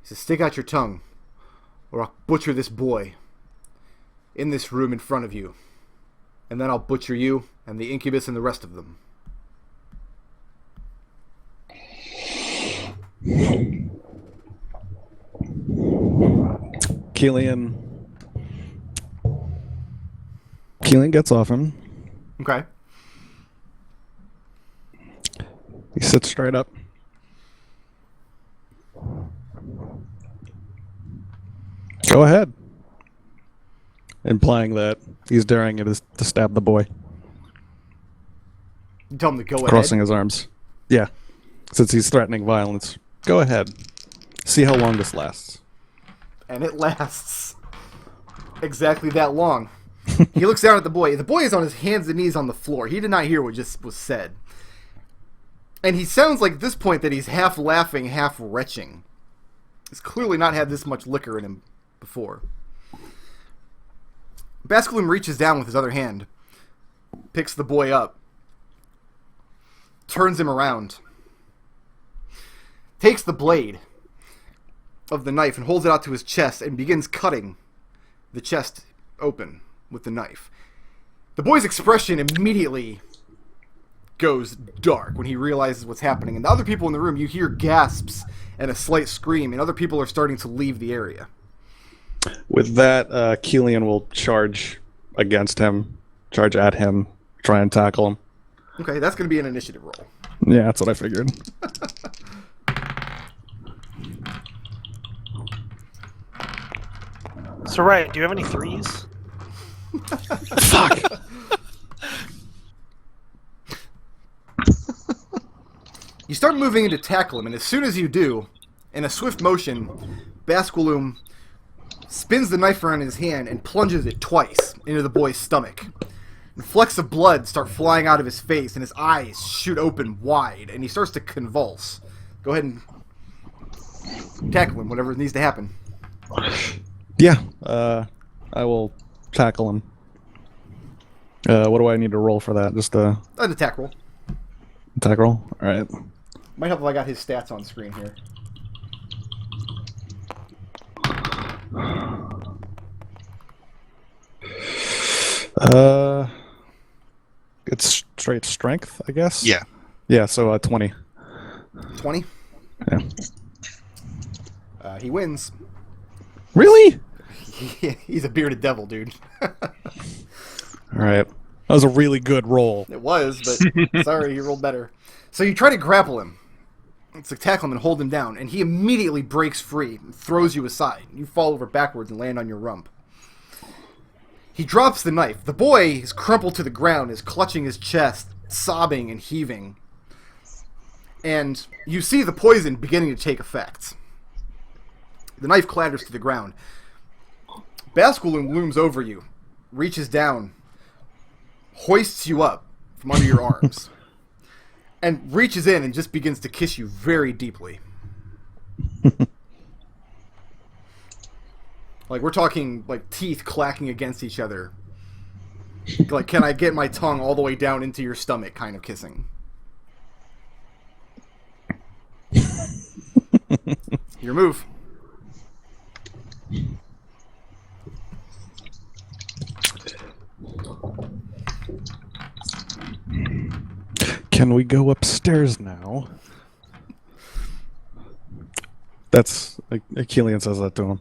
He says, stick out your tongue, or I'll butcher this boy in this room in front of you. And then I'll butcher you and the incubus and the rest of them. Kelian gets off him. Okay. He sits straight up. Go ahead. Implying that he's daring it to stab the boy. You tell him to go ahead. Crossing his arms. Yeah. Since he's threatening violence. Go ahead. See how long this lasts. And it lasts exactly that long. He looks down at the boy. The boy is on his hands and knees on the floor. He did not hear what just was said. And he sounds like at this point that he's half laughing, half retching. He's clearly not had this much liquor in him before. Basculum reaches down with his other hand, picks the boy up, turns him around, takes the blade of the knife and holds it out to his chest and begins cutting the chest open with the knife. The boy's expression immediately goes dark when he realizes what's happening. And the other people in the room, you hear gasps and a slight scream, and other people are starting to leave the area. With that, Kelian will charge against him, charge at him, try and tackle him. Okay, that's going to be an initiative roll. Yeah, that's what I figured. So, Riot, do you have any threes? Fuck! You start moving in to tackle him, and as soon as you do, in a swift motion, Basculum spins the knife around his hand and plunges it twice into the boy's stomach. And flecks of blood start flying out of his face, and his eyes shoot open wide, and he starts to convulse. Go ahead and tackle him, whatever needs to happen. Yeah, I will tackle him. What do I need to roll for that? Just a An attack roll. attack roll? Alright. Might help if I got his stats on screen here. It's straight strength, I guess? Yeah. Yeah, so 20. 20. Yeah. He wins. Really? He's a bearded devil, dude. Alright. That was a really good roll. It was, but sorry, he rolled better. So you try to grapple him. It's like tackle him and hold him down, and he immediately breaks free and throws you aside. You fall over backwards and land on your rump. He drops the knife. The boy is crumpled to the ground, is clutching his chest, sobbing and heaving. And you see the poison beginning to take effect. The knife clatters to the ground. Basculum looms over you, reaches down, hoists you up from under your arms, and reaches in and just begins to kiss you very deeply. Like, we're talking, like, teeth clacking against each other. Like, can I get my tongue all the way down into your stomach kind of kissing. Your move. Can we go upstairs now? That's... Kelian says that to him.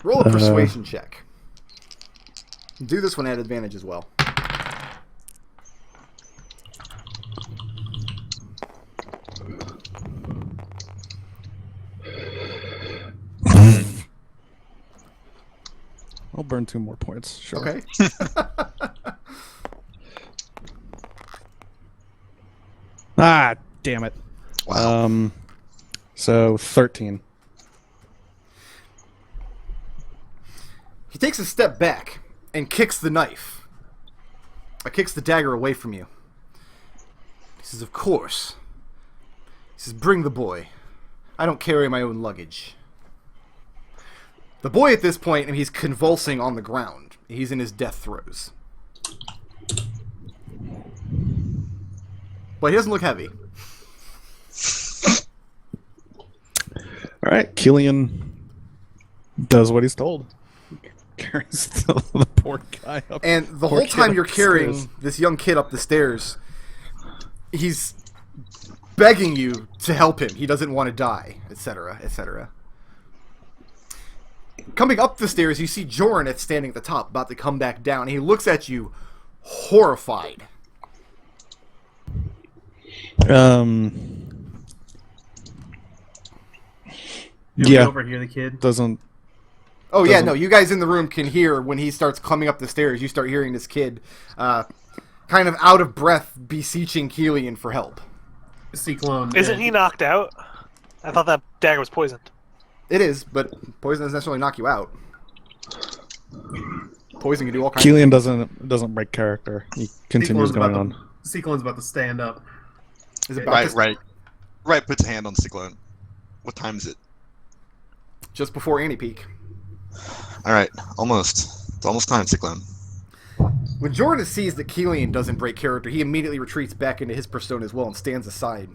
Roll a persuasion check. Do this one at advantage as well. I'll burn 2 more points. Sure. Okay. Ah, damn it. Wow. So 13. He takes a step back and kicks the knife. Kicks the dagger away from you. He says, of course. He says, bring the boy. I don't carry my own luggage. The boy at this point, and he's convulsing on the ground. He's in his death throes. but he doesn't look heavy. All right, Kelian does what he's told. Carries the poor guy up. And the whole time you're carrying this young kid up the stairs, he's begging you to help him. He doesn't want to die, etc., etc. Coming up the stairs, you see Jorn standing at the top, about to come back down. He looks at you, horrified. Yeah. Overhear the kid. Doesn't. Oh yeah, no, you guys in the room can hear when he starts coming up the stairs. You start hearing this kid, kind of out of breath, beseeching Kelian for help. Ciclon. Isn't he knocked out? I thought that dagger was poisoned. It is, but poison doesn't necessarily knock you out. Poison can do all kinds. Kelian doesn't break character. He continues going on. Ciclon's about to stand up. Is it about Right, puts a hand on Ciclon. What time is it? just before anti-peak. Alright, almost. It's almost time, Ciclon. When Jordan sees that Kelian doesn't break character, he immediately retreats back into his persona as well and stands aside.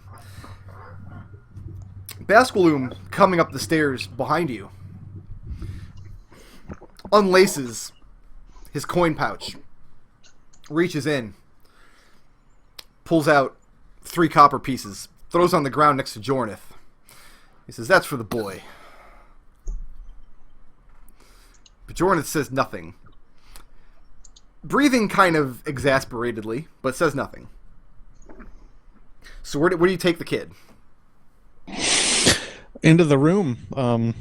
Basqualoom, coming up the stairs behind you, unlaces his coin pouch, reaches in, pulls out 3 copper pieces, throws on the ground next to Jornith. He says, "That's for the boy." But Jornith says nothing. Breathing kind of exasperatedly, but says nothing. So where do you take the kid? Into the room,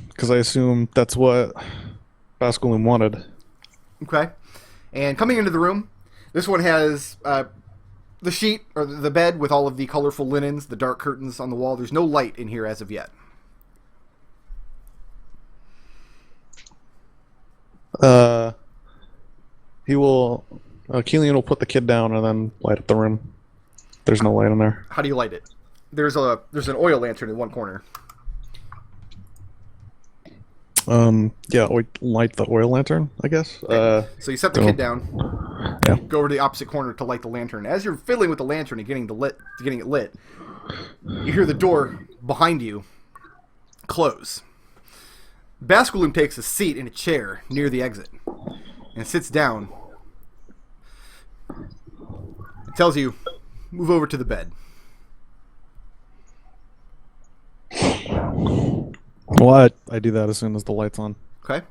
because I assume that's what Basqualoom wanted. Okay. And coming into the room, this one has the sheet, or the bed with all of the colorful linens, the dark curtains on the wall. There's no light in here as of yet. Kelian will put the kid down and then light up the room. There's no light in there. How do you light it? There's an oil lantern in one corner. Yeah, we light the oil lantern, I guess. So you set the kid down. Yeah. Go over to the opposite corner to light the lantern. As you're fiddling with the lantern and getting it lit, you hear the door behind you close. Basqualoom takes a seat in a chair near the exit and sits down. It tells you, move over to the bed. Well, I do that as soon as the light's on. Okay.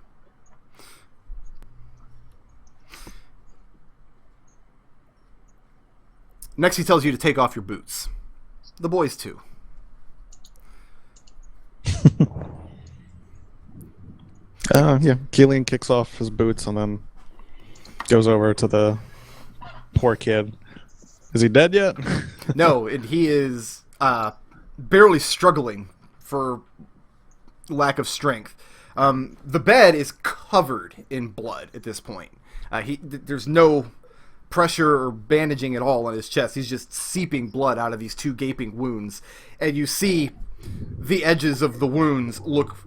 Next he tells you to take off your boots. The boys too. Yeah, Kelian kicks off his boots and then goes over to the poor kid. Is he dead yet? No, and he is barely struggling for lack of strength. The bed is covered in blood at this point. There's no pressure or bandaging at all on his chest. He's just seeping blood out of these 2 gaping wounds. And you see the edges of the wounds look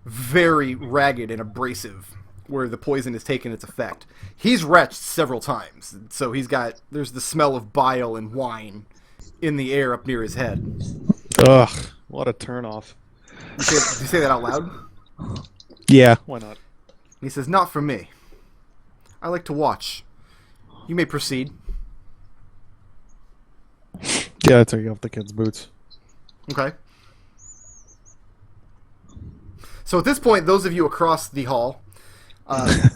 very ragged and abrasive where the poison has taken its effect. He's retched several times, so there's the smell of bile and wine in the air up near his head. Ugh, what a turnoff. You say that out loud? Yeah, why not? He says, "Not for me. I like to watch. You may proceed." Yeah, I take off the kid's boots. Okay. So at this point, those of you across the hall,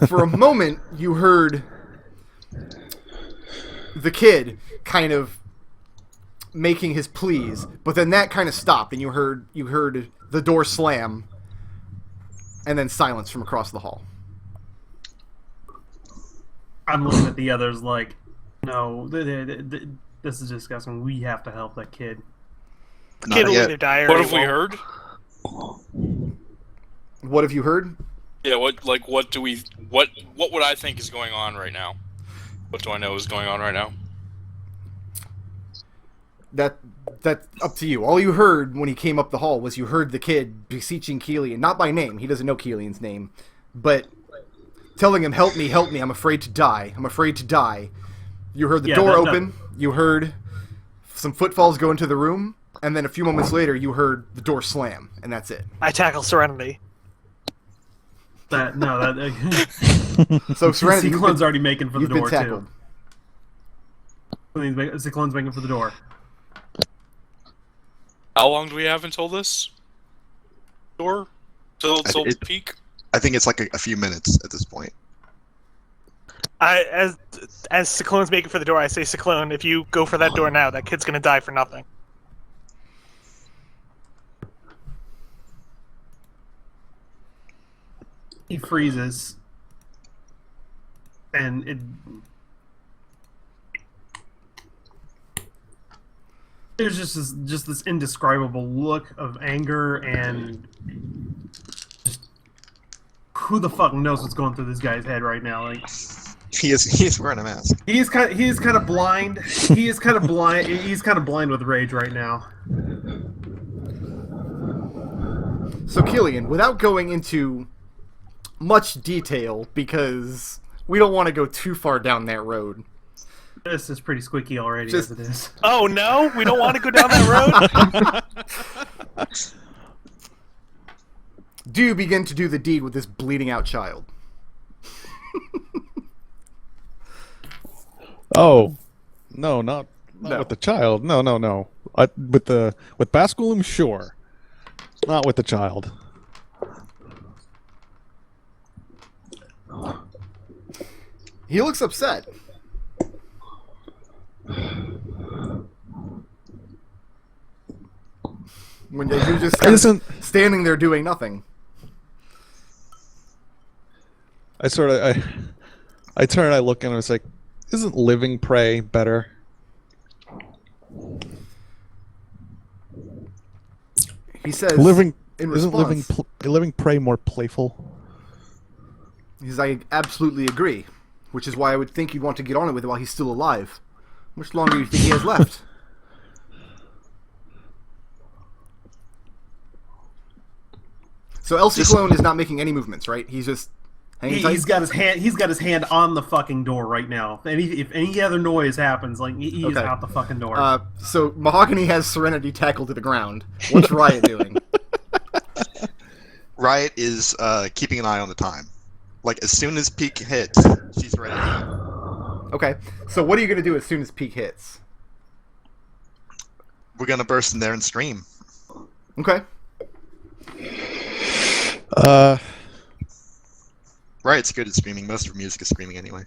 for a moment, you heard the kid kind of making his pleas, but then that kind of stopped, and you heard the door slam, and then silence from across the hall. I'm looking at the others like, no, this is disgusting. We have to help that kid. The kid will either die or What have we heard? What have you heard? Yeah, what would I think is going on right now? What do I know is going on right now? That's up to you. All you heard when he came up the hall was you heard the kid beseeching Kelian, not by name, he doesn't know Kelian's name, but telling him, help me, I'm afraid to die, I'm afraid to die. You heard the door open, you heard some footfalls go into the room, and then a few moments later, you heard the door slam, and that's it. I tackle Serenity. So Serenity, Ciclon's already making for the door tackled. too. Ciclon's making for the door. How long do we have until this door? Till peak? I think it's like a few minutes at this point. As Ciclone's making for the door, I say, Ciclone, if you go for that door now, that kid's gonna die for nothing. He freezes, and there's just this indescribable look of anger and just who the fuck knows what's going through this guy's head right now? Like He is wearing a mask. he is kind of blind. He is kind of blind. He's kind of blind with rage right now. So Kelian, without going into much detail, because we don't want to go too far down that road. This is pretty squeaky already as it is. Oh no, we don't want to go down that road. Do you begin to do the deed with this bleeding out child? Oh, no, not No. with the child. No. With Basculum, sure. Not with the child. He looks upset. When you're just kind of standing there doing nothing. I turn and I look and I was like, isn't living prey better? He says, Living in isn't response, living prey more playful? he says, I absolutely agree, which is why I would think you'd want to get on it with it while he's still alive. How much longer do you think he has left? So El Ciclone is not making any movements, right? He's just hanging tight? He's got his hand on the fucking door right now. If any other noise happens, like he is Okay. out the fucking door. So Mahogany has Serenity tackled to the ground. What's Riot doing? Riot is keeping an eye on the time. Like, as soon as peak hits, she's ready. Okay, so what are you going to do as soon as peak hits? We're gonna burst in there and scream. Okay. Riot's good at screaming. Most of her music is screaming anyway.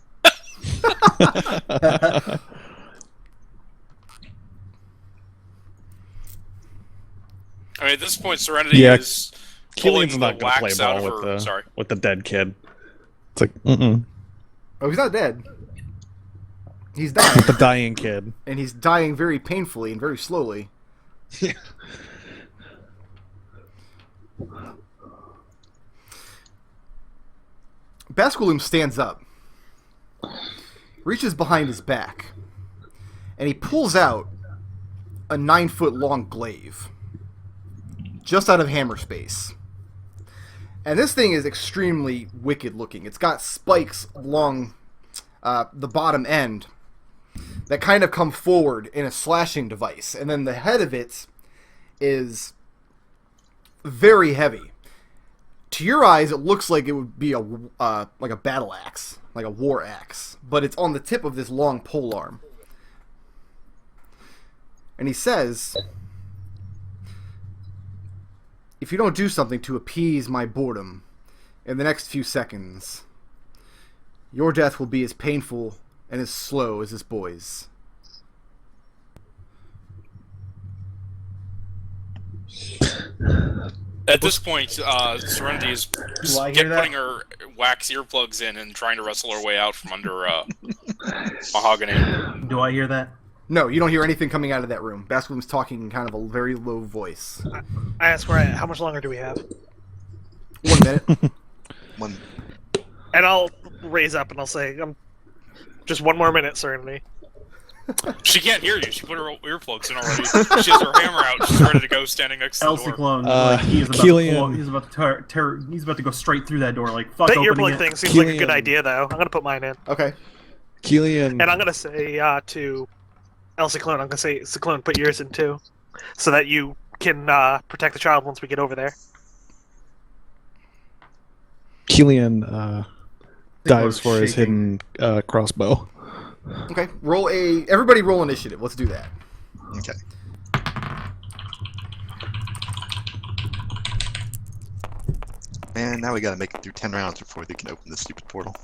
I mean, at this point, Serenity is pulling Kelian's the not going to play wax out ball of her. Sorry. with the dead kid. It's like, mm-mm. Oh, he's not dead. He's dying. The dying kid. And he's dying very painfully and very slowly. Yeah. Basculum stands up, reaches behind his back, and he pulls out a 9-foot-long glaive just out of hammer space. And this thing is extremely wicked looking. It's got spikes along the bottom end that kind of come forward in a slashing device. And then the head of it is very heavy. To your eyes, it looks like it would be like a battle axe, like a war axe. But it's on the tip of this long pole arm. And he says, if you don't do something to appease my boredom in the next few seconds, your death will be as painful and as slow as this boy's. At this point, Serenity is I hear that? putting her wax earplugs in and trying to wrestle her way out from under Mahogany. Do I hear that? No, you don't hear anything coming out of that room. Basculum's talking in kind of a very low voice. I ask Riot, how much longer do we have? 1 minute. One. And I'll raise up and I'll say, just 1 more minute, Serenity. She can't hear you. She put her earplugs in already. She has her hammer out. She's ready to go, standing next to the door. Ciclone, like, he is about Kelian- to pull, he's about to go straight through that door. Like, fuck That opening earplug it. thing seems like a good Kelian- idea, though. I'm gonna put mine in. Okay. Kelian. And I'm gonna say to Ciclon, I'm gonna say, Ciclon, put yours in too, so that you can protect the child once we get over there. Kelian dives for his shaking. hidden crossbow. Okay, everybody roll initiative. Let's do that. Okay. Man, now we gotta make it through 10 rounds before they can open this stupid portal.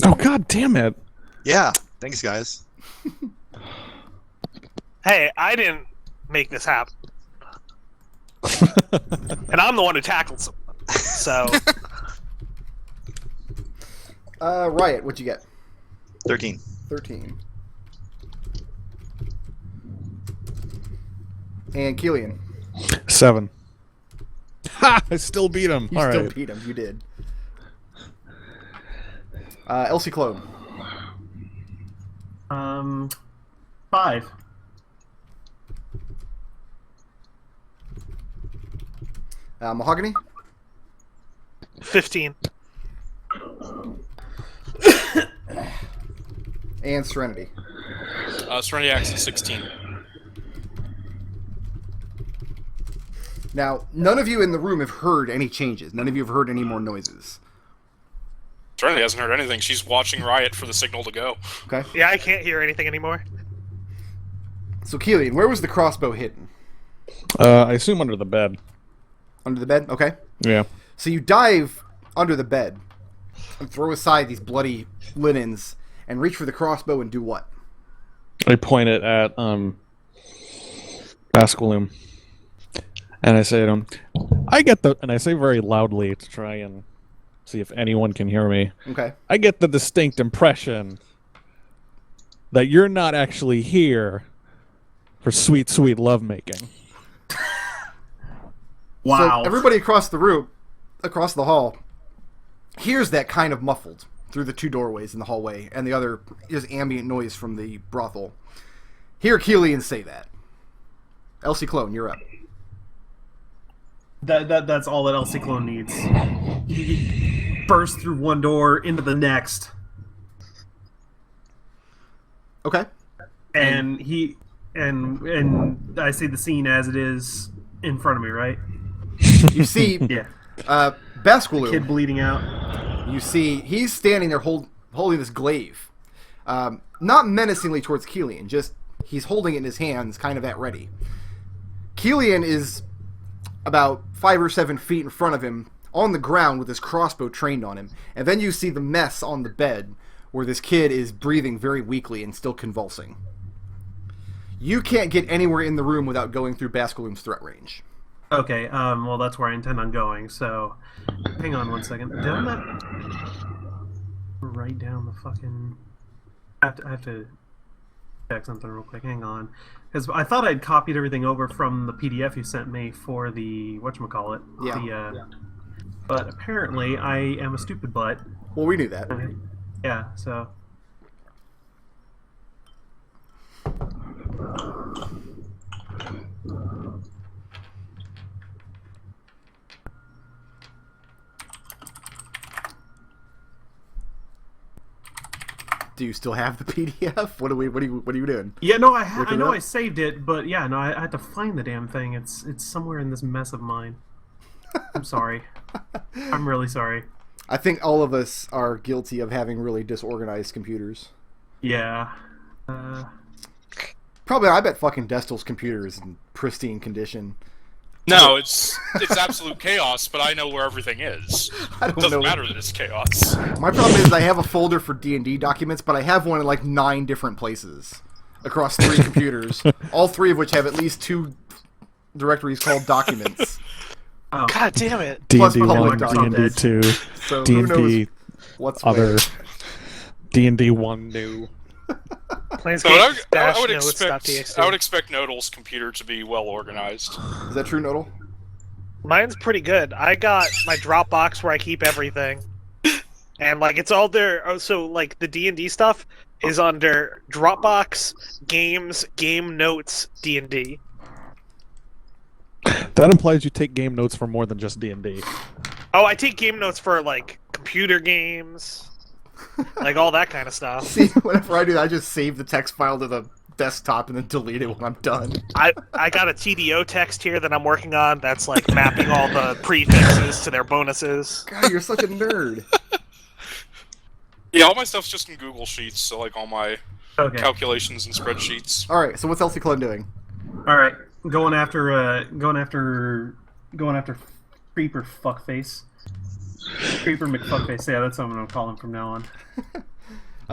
Oh god damn it! Yeah, thanks guys. Hey, I didn't make this happen, and I'm the one who tackled someone. So, Riot, what'd you get? 13. 13. And Kelian. 7. Ha! I still beat him. You All still right. beat him. You did. Elsie Clone. 5. Mahogany. 15. And Serenity. Serenity acts at 16. Now, none of you in the room have heard any changes. None of you have heard any more noises. Serenity hasn't heard anything. She's watching Riot for the signal to go. Okay? Yeah, I can't hear anything anymore. So, Kelian, where was the crossbow hidden? I assume under the bed. Under the bed? Okay. Yeah. So you dive under the bed and throw aside these bloody linens and reach for the crossbow and do what? I point it at Basculum, and I say to him, and I say very loudly to try and see if anyone can hear me. Okay. I get the distinct impression that you're not actually here for sweet, sweet lovemaking. Wow. So everybody across the room, across the hall, hears that kind of muffled through the two doorways in the hallway and the other is ambient noise from the brothel. Hear Kelian say that. Elsie Clone, you're up. That's all that El Ciclone needs. He bursts through one door into the next, Okay. and I see the scene as it is in front of me, right? You see Yeah. Basculum. Kid bleeding out. You see he's standing there holding this glaive. Not menacingly towards Kelian, just he's holding it in his hands, kind of at ready. Kelian is about 5 or 7 feet in front of him, on the ground with his crossbow trained on him. And then you see the mess on the bed, where this kid is breathing very weakly and still convulsing. You can't get anywhere in the room without going through Basculum's threat range. Okay, well, that's where I intend on going, so hang on one second. Did I not write down the fucking... I have to check something real quick, hang on. Because I thought I'd copied everything over from the PDF you sent me for the... whatchamacallit? Yeah. But apparently I am a stupid butt. Well, we knew that. Yeah, so... Do you still have the PDF? What are you doing? Yeah, no, I Looking know up? I saved it, but yeah, no, I had to find the damn thing. It's somewhere in this mess of mine. I'm sorry. I'm really sorry. I think all of us are guilty of having really disorganized computers. Yeah. Probably, I bet fucking Destil's computer is in pristine condition. No, it's absolute chaos, but I know where everything is. I It don't doesn't know. matter that it's chaos. My problem is I have a folder for D&D documents, but I have one in like 9 different places across 3 computers, all 3 of which have at least 2 directories called documents. Oh. God damn it! Plus D&D public 1, D&D 2, So who knows D&D what's other, where. D&D 1 new. So I Planescape-notes.txt. would expect Nodal's computer to be well organized. Is that true, Nodal? Mine's pretty good. I got my Dropbox where I keep everything, and like it's all there. Oh, so like the D&D stuff is under Dropbox, Games, Game Notes, D&D. That implies you take game notes for more than just D&D. Oh, I take game notes for like computer games, like all that kind of stuff. See, whenever I do that, I just save the text file to the desktop and then delete it when I'm done. I got a TDO text here that I'm working on that's like mapping all the prefixes to their bonuses. God, you're such a nerd. Yeah, all my stuff's just in Google Sheets, so like all my Okay. calculations and spreadsheets. All right, so what's Ciclon doing? All right. Going after Creeper Fuckface. Creeper McFuckface. Yeah, that's what I'm gonna call him from now on.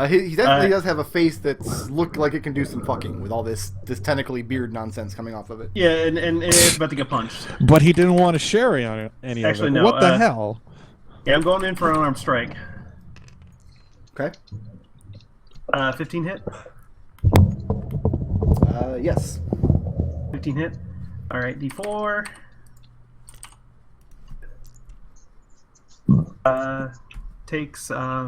He definitely does have a face that's looked like it can do some fucking with all this tentacly beard nonsense coming off of it. Yeah, and it's about to get punched. But he didn't want to share any Actually, of it. no, What the hell? Yeah, I'm going in for an unarmed strike. Okay. 15 hit. Yes. 15 hit. All right, D4. Takes see how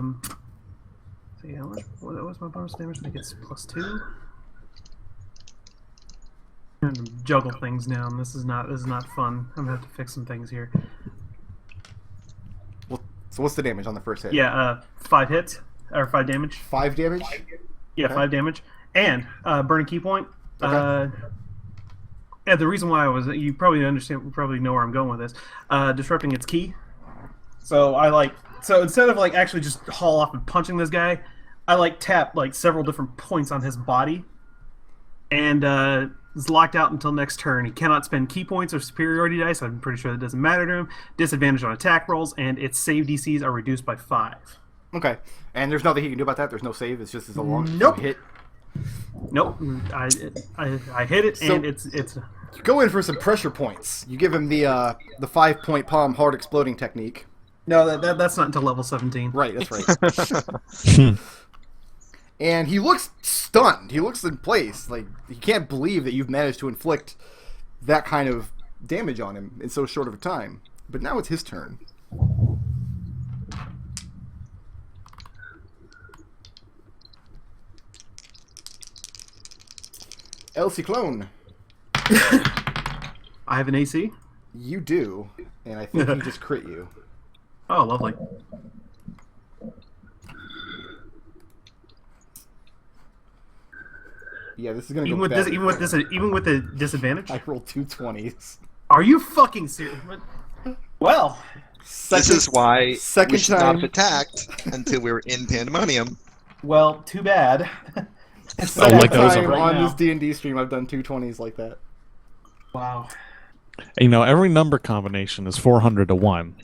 much? What was my bonus damage? I think it's +2. I'm gonna juggle things now, and this is not fun. I'm gonna have to fix some things here. Well, so what's the damage on the first hit? Yeah, 5 hits or 5 damage. 5 damage. Yeah, Okay. 5 damage, and burning key point. Okay. Yeah, the reason why you probably know where I'm going with this. Disrupting its key. So so instead of like actually just haul off and punching this guy, I tap several different points on his body, and is locked out until next turn. He cannot spend key points or superiority dice. I'm pretty sure that doesn't matter to him. Disadvantage on attack rolls, and its save DCs are reduced by 5. Okay. And there's nothing he can do about that. There's no save. It's just as a long Nope. hit. Nope, I hit it, So- and it's You go in for some pressure points. You give him the 5-point palm hard exploding technique. no that's not until level 17. Right. That's right. And he looks stunned. He looks in place. Like, he can't believe that you've managed to inflict that kind of damage on him in so short of a time. But now it's his turn. Ciclon, I have an AC. you do. And I think he just crit you. Oh, lovely. Yeah, this is going to Even go with bad. this, even with the disadvantage. I rolled 2 20s. Are you fucking serious? Well, This is why second we should time. not have attacked until we were in Pandemonium. well, too bad. Second like those time right on now. this D&D stream I've done 2 20s like that. Wow. You know, every number combination is 400 to 1.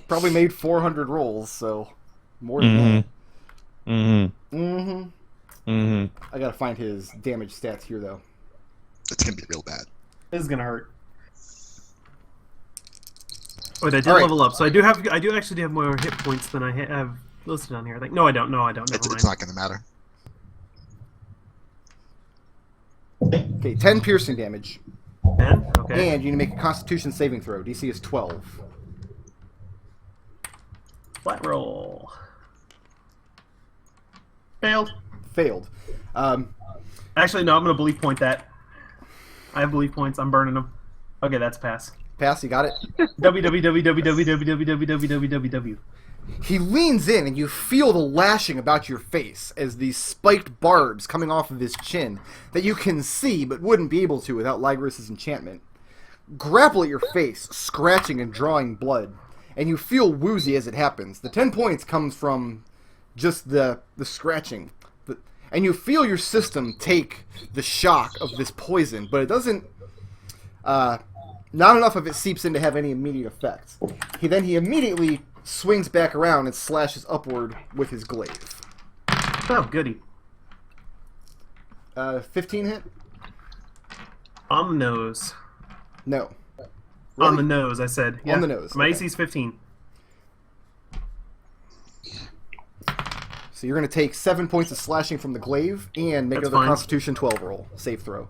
Probably made 400 rolls, so more than that. Mm-hmm. Mm-hmm. Mm-hmm. I gotta find his damage stats here, though. It's gonna be real bad. This is gonna hurt. Wait, I did All right. level up, so I do actually have more hit points than I have listed on here. Like, no, I don't. No, I don't. Never It's mind. not gonna matter. Okay, 10 piercing damage. 10? Okay. And you need to make a Constitution saving throw. DC is 12. Flat roll. Failed. Failed. Actually, no. I'm gonna belief point that. I have belief points. I'm burning them. Okay, that's pass. Pass, you got it? www. He leans in, and you feel the lashing about your face as these spiked barbs coming off of his chin that you can see but wouldn't be able to without Lygras's enchantment grapple at your face, scratching and drawing blood, and you feel woozy as it happens. The 10 points comes from just the scratching, and you feel your system take the shock of this poison, but it doesn't. Not enough of it seeps in to have any immediate effects. He immediately swings back around and slashes upward with his glaive. Oh, goody. 15 hit? On the nose. No. On the Really? nose, I said. Yeah. On the nose, My okay. AC is 15. So you're going to take 7 points of slashing from the glaive and make That's another fine. Constitution 12 roll. Save throw.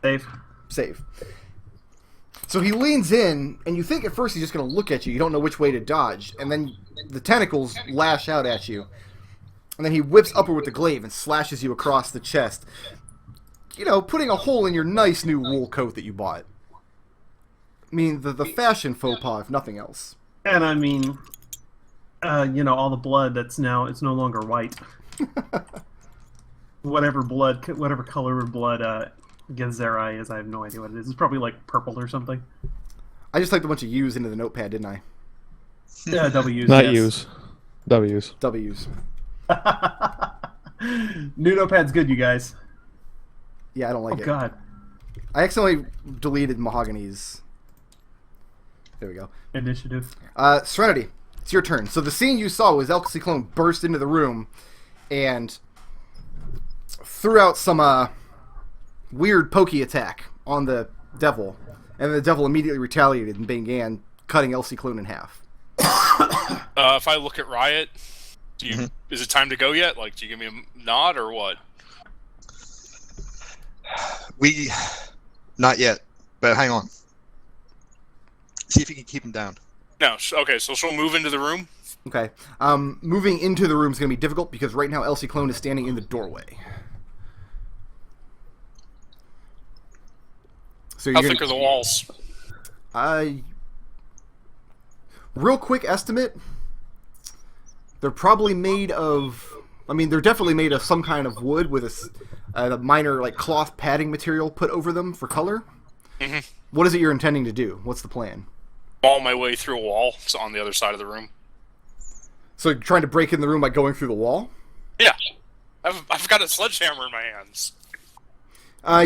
Save. Save. So he leans in, and you think at first he's just going to look at you. You don't know which way to dodge. And then the tentacles lash out at you. And then he whips upward with the glaive and slashes you across the chest. You know, putting a hole in your nice new wool coat that you bought. I mean, the fashion faux pas, if nothing else. And I mean, all the blood it's no longer white. whatever color of blood Githzerai is, I have no idea what it is. It's probably like purple or something. I just typed a bunch of U's into the notepad, didn't I? Yeah, W's. Not yes. U's. W's. W's. New notepad's good, you guys. Yeah, I don't like Oh it. god. I accidentally deleted Mahogany's. There we go. Initiative. Serenity, it's your turn. So the scene you saw was Ciclon burst into the room and threw out some weird pokey attack on the devil, and the devil immediately retaliated and began cutting Ciclon in half. If I look at Riot, is it time to go yet? Like, do you give me a nod or what? Not yet, but hang on. See if you can keep him down. No. Okay, so she'll move into the room. Okay. Moving into the room is going to be difficult because right now Ciclon is standing in the doorway. So How thick are the walls? Real quick estimate, they're probably made of... I mean, they're definitely made of some kind of wood with a minor like cloth padding material put over them for color. Mm-hmm. What is it you're intending to do? What's the plan? Maul my way through a wall. It's on the other side of the room. So you're trying to break in the room by going through the wall? Yeah. I've got a sledgehammer in my hands.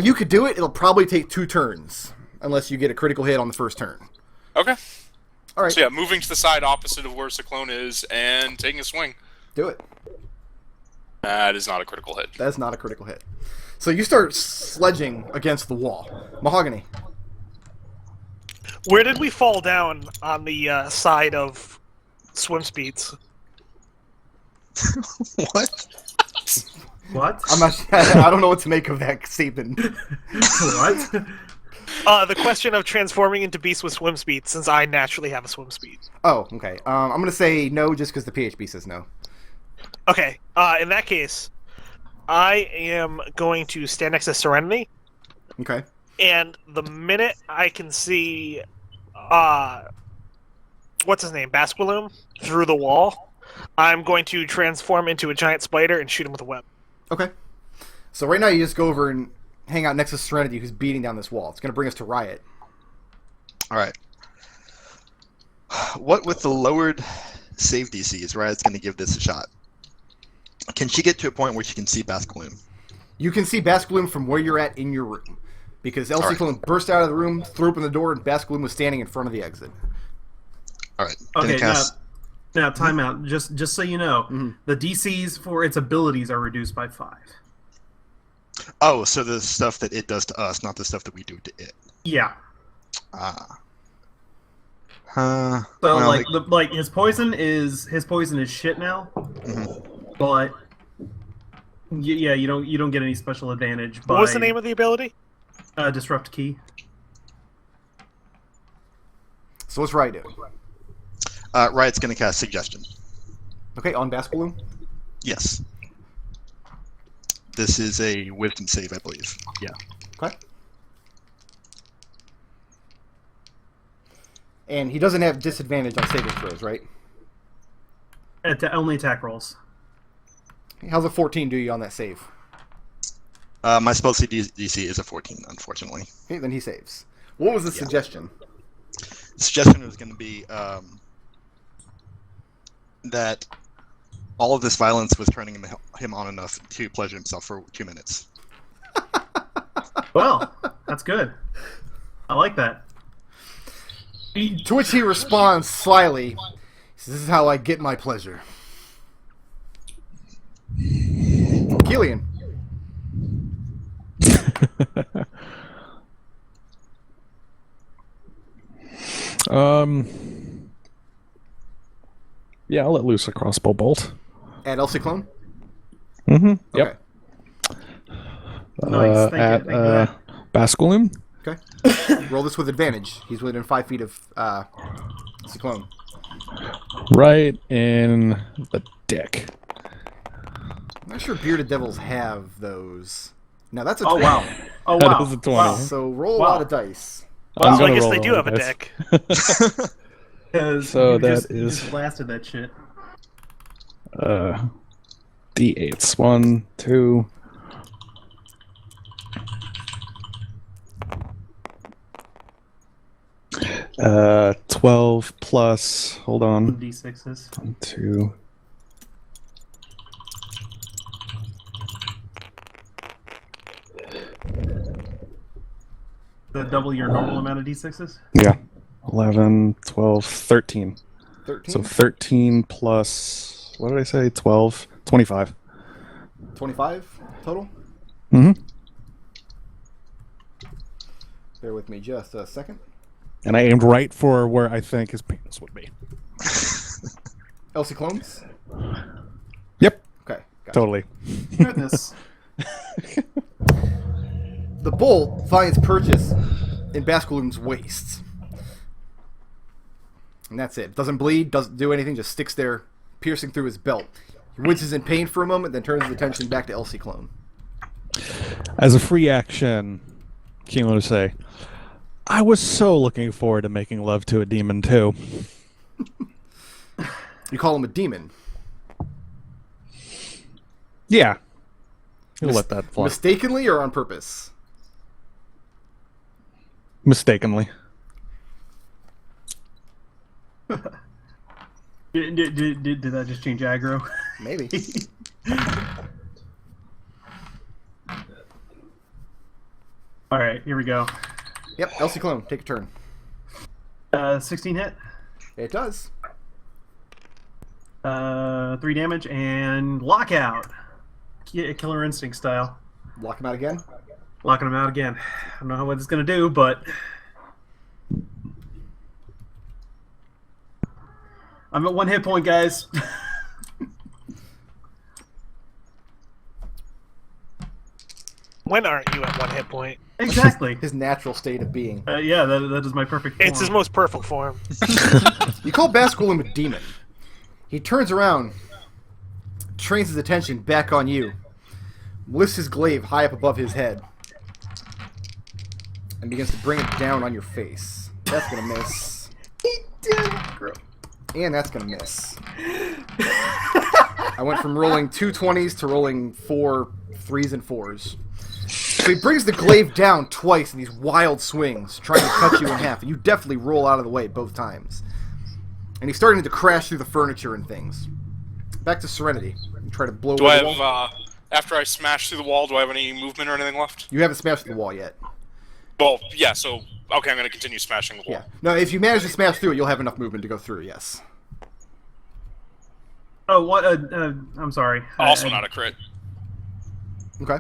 You could do it. It'll probably take 2 turns, unless you get a critical hit on the first turn. Okay. All right. So yeah, moving to the side opposite of where Ciclon is and taking a swing. Do it. That is not a critical hit. That's not a critical hit. So you start sledging against the wall. Mahogany. Where did we fall down on the side of swim speeds? What? What? I'm not. I don't know what to make of that statement. What? The question of transforming into beasts with swim speed, since I naturally have a swim speed. Oh, okay. I'm gonna say no, just because the PHB says no. Okay. In that case, I am going to stand next to Serenity, Okay. and the minute I can see, what's his name, Basquiloom, through the wall, I'm going to transform into a giant spider and shoot him with a web. Okay. So right now you just go over and hang out next to Serenity, who's beating down this wall. It's gonna bring us to Riot. All right. What with the lowered save DC is Riot's going to give this a shot. Can she get to a point where she can see Basquiloom? You can see Basquiloom from where you're at in your room, because Ciclon burst out of the room, threw open the door, and Basquiloom was standing in front of the exit. All right. Okay, Cast... now time out. Just so you know, the DCs for its abilities are reduced by 5. Oh, so the stuff that it does to us, not the stuff that we do to it. Yeah. So So like his poison is shit now. But yeah, you don't get any special advantage. What was the name of the ability? Disrupt Key. So what's Riot doing? Riot's going to cast Suggestion. Okay, on Basquiloom. Yes. This is a Wisdom save, I believe. Yeah. Okay. And he doesn't have disadvantage on saving throws, right? Only attack rolls. How's a 14 do you on that save? My spell DC is a 14, unfortunately. Okay, then he saves. What was the suggestion? The suggestion was going to be that all of this violence was turning him on enough to pleasure himself for 2 minutes. Well, that's good. I like that. To which he responds slyly, he says, "This is how I get my pleasure." Kelian. Yeah, I'll let loose a crossbow bolt. At Ciclon? Yep. Okay. Nice, thank you for that. Basquiloom. Okay. Roll this with advantage. He's within 5 feet of Ciclon. Right in the dick. I'm not sure bearded devils have those. Now that's a Oh 20. wow! Oh That wow! is a 20. Wow. So roll a Wow. lot of dice. I'm So I gonna guess roll they a do lot have of a dice. dick. 'Cause So you that just is- blasted that shit. D8s. 1, 2. 12 plus. Hold on. D6s. 1, 2. Double your normal amount of D6s? Yeah. 11, 12, 13. 13? So 13 plus, what did I say? 12, 25. 25 total? Mm-hmm. Bear with me just a second. And I aimed right for where I think his penis would be. Elsie clones? Yep. Okay, gotcha. Totally. Goodness. The bolt finds purchase in Basculum's waist. And that's it. Doesn't bleed, doesn't do anything, just sticks there, piercing through his belt. He winces in pain for a moment, then turns his attention back to Elsie Clone. As a free action, Kelian would say, I was so looking forward to making love to a demon too. You call him a demon. Yeah. He'll let that fly. Mistakenly or on purpose? Mistakenly. Did that just change aggro? Maybe. Alright, here we go. Yep, Elsie Clone, take a turn. 16 hit. It does. 3 damage and lockout. Killer Instinct style. Lock him out again. Locking him out again. I don't know what it's going to do, but... I'm at 1 hit point, guys. When aren't you at 1 hit point? Exactly. His natural state of being. Yeah, that is my perfect form. It's his most perfect form. You call Basculum a demon. He turns around, trains his attention back on you, lifts his glaive high up above his head, and begins to bring it down on your face. That's gonna miss. He did. And that's gonna miss. I went from rolling 2 20s to rolling 4 3s and 4s. So he brings the glaive down twice in these wild swings, trying to cut you in half. And you definitely roll out of the way both times. And he's starting to crash through the furniture and things. Back to Serenity. You try to blow Do away I the wall. have, after I smash through the wall, do I have any movement or anything left? You haven't smashed the wall yet. Well, yeah, so, okay, I'm going to continue smashing the wall. Yeah. No, if you manage to smash through it, you'll have enough movement to go through, yes. Oh, what? I'm sorry. Also not a crit. Okay.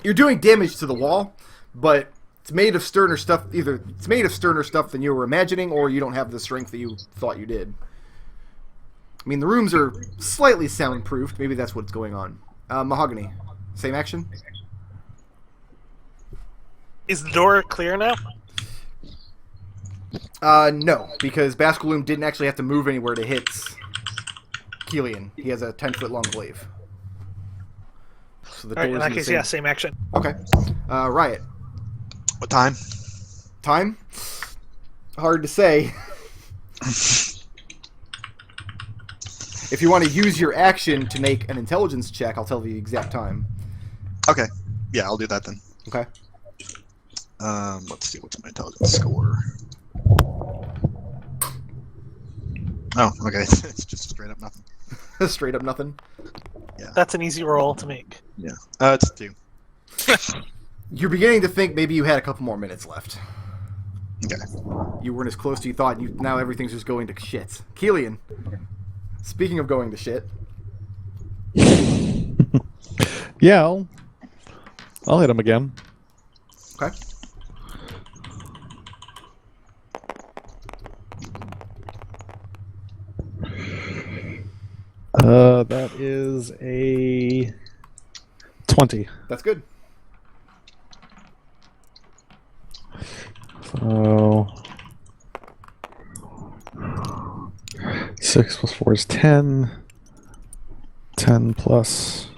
You're doing damage to the wall, but it's made of sterner stuff. Either it's made of sterner stuff than you were imagining, or you don't have the strength that you thought you did. I mean, the rooms are slightly soundproofed. Maybe that's what's going on. Mahogany, same action? Is the door clear now? No, because Basculum didn't actually have to move anywhere to hit Kelian. He has a 10-foot long glaive. So the Alright, in door's that the case, same- yeah, same action. Okay. Riot. What time? Time? Hard to say. If you want to use your action to make an intelligence check, I'll tell you the exact time. Okay. Yeah, I'll do that then. Okay. Let's see, what's my intelligence score? Oh, okay. It's just straight up nothing. Straight up nothing. That's an easy roll to make. Yeah. It's 2. You're beginning to think maybe you had a couple more minutes left. Okay. You weren't as close as you thought. Now everything's just going to shit. Kelian, speaking of going to shit, Yeah, I'll hit him again. okay. That is a 20. That's good. So 6 plus 4 is 10. 10 plus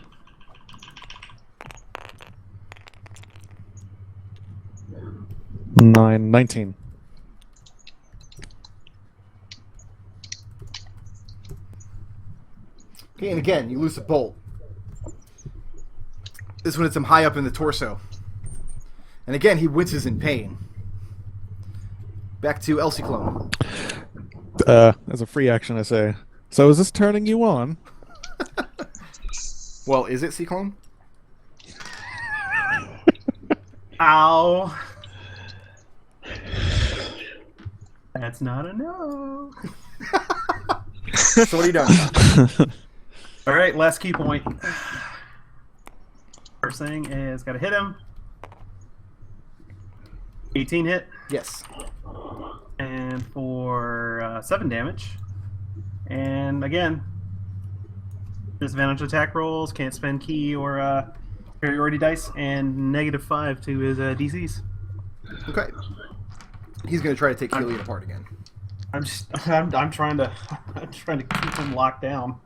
9, 19. Okay, and again, you loose a bolt. This one hits him high up in the torso. And again, he winces in pain. Back to Ciclon. As a free action, I say, so is this turning you on? Well, is it Ciclon? Ow. That's not a no. So what are you doing? All right, last key point. First thing is got to hit him. 18 hit. Yes. And for 7 damage. And again, disadvantage attack rolls, can't spend key or superiority dice, and -5 to his DCs. Okay. He's going to try to take Kelian apart again. I'm trying to keep him locked down.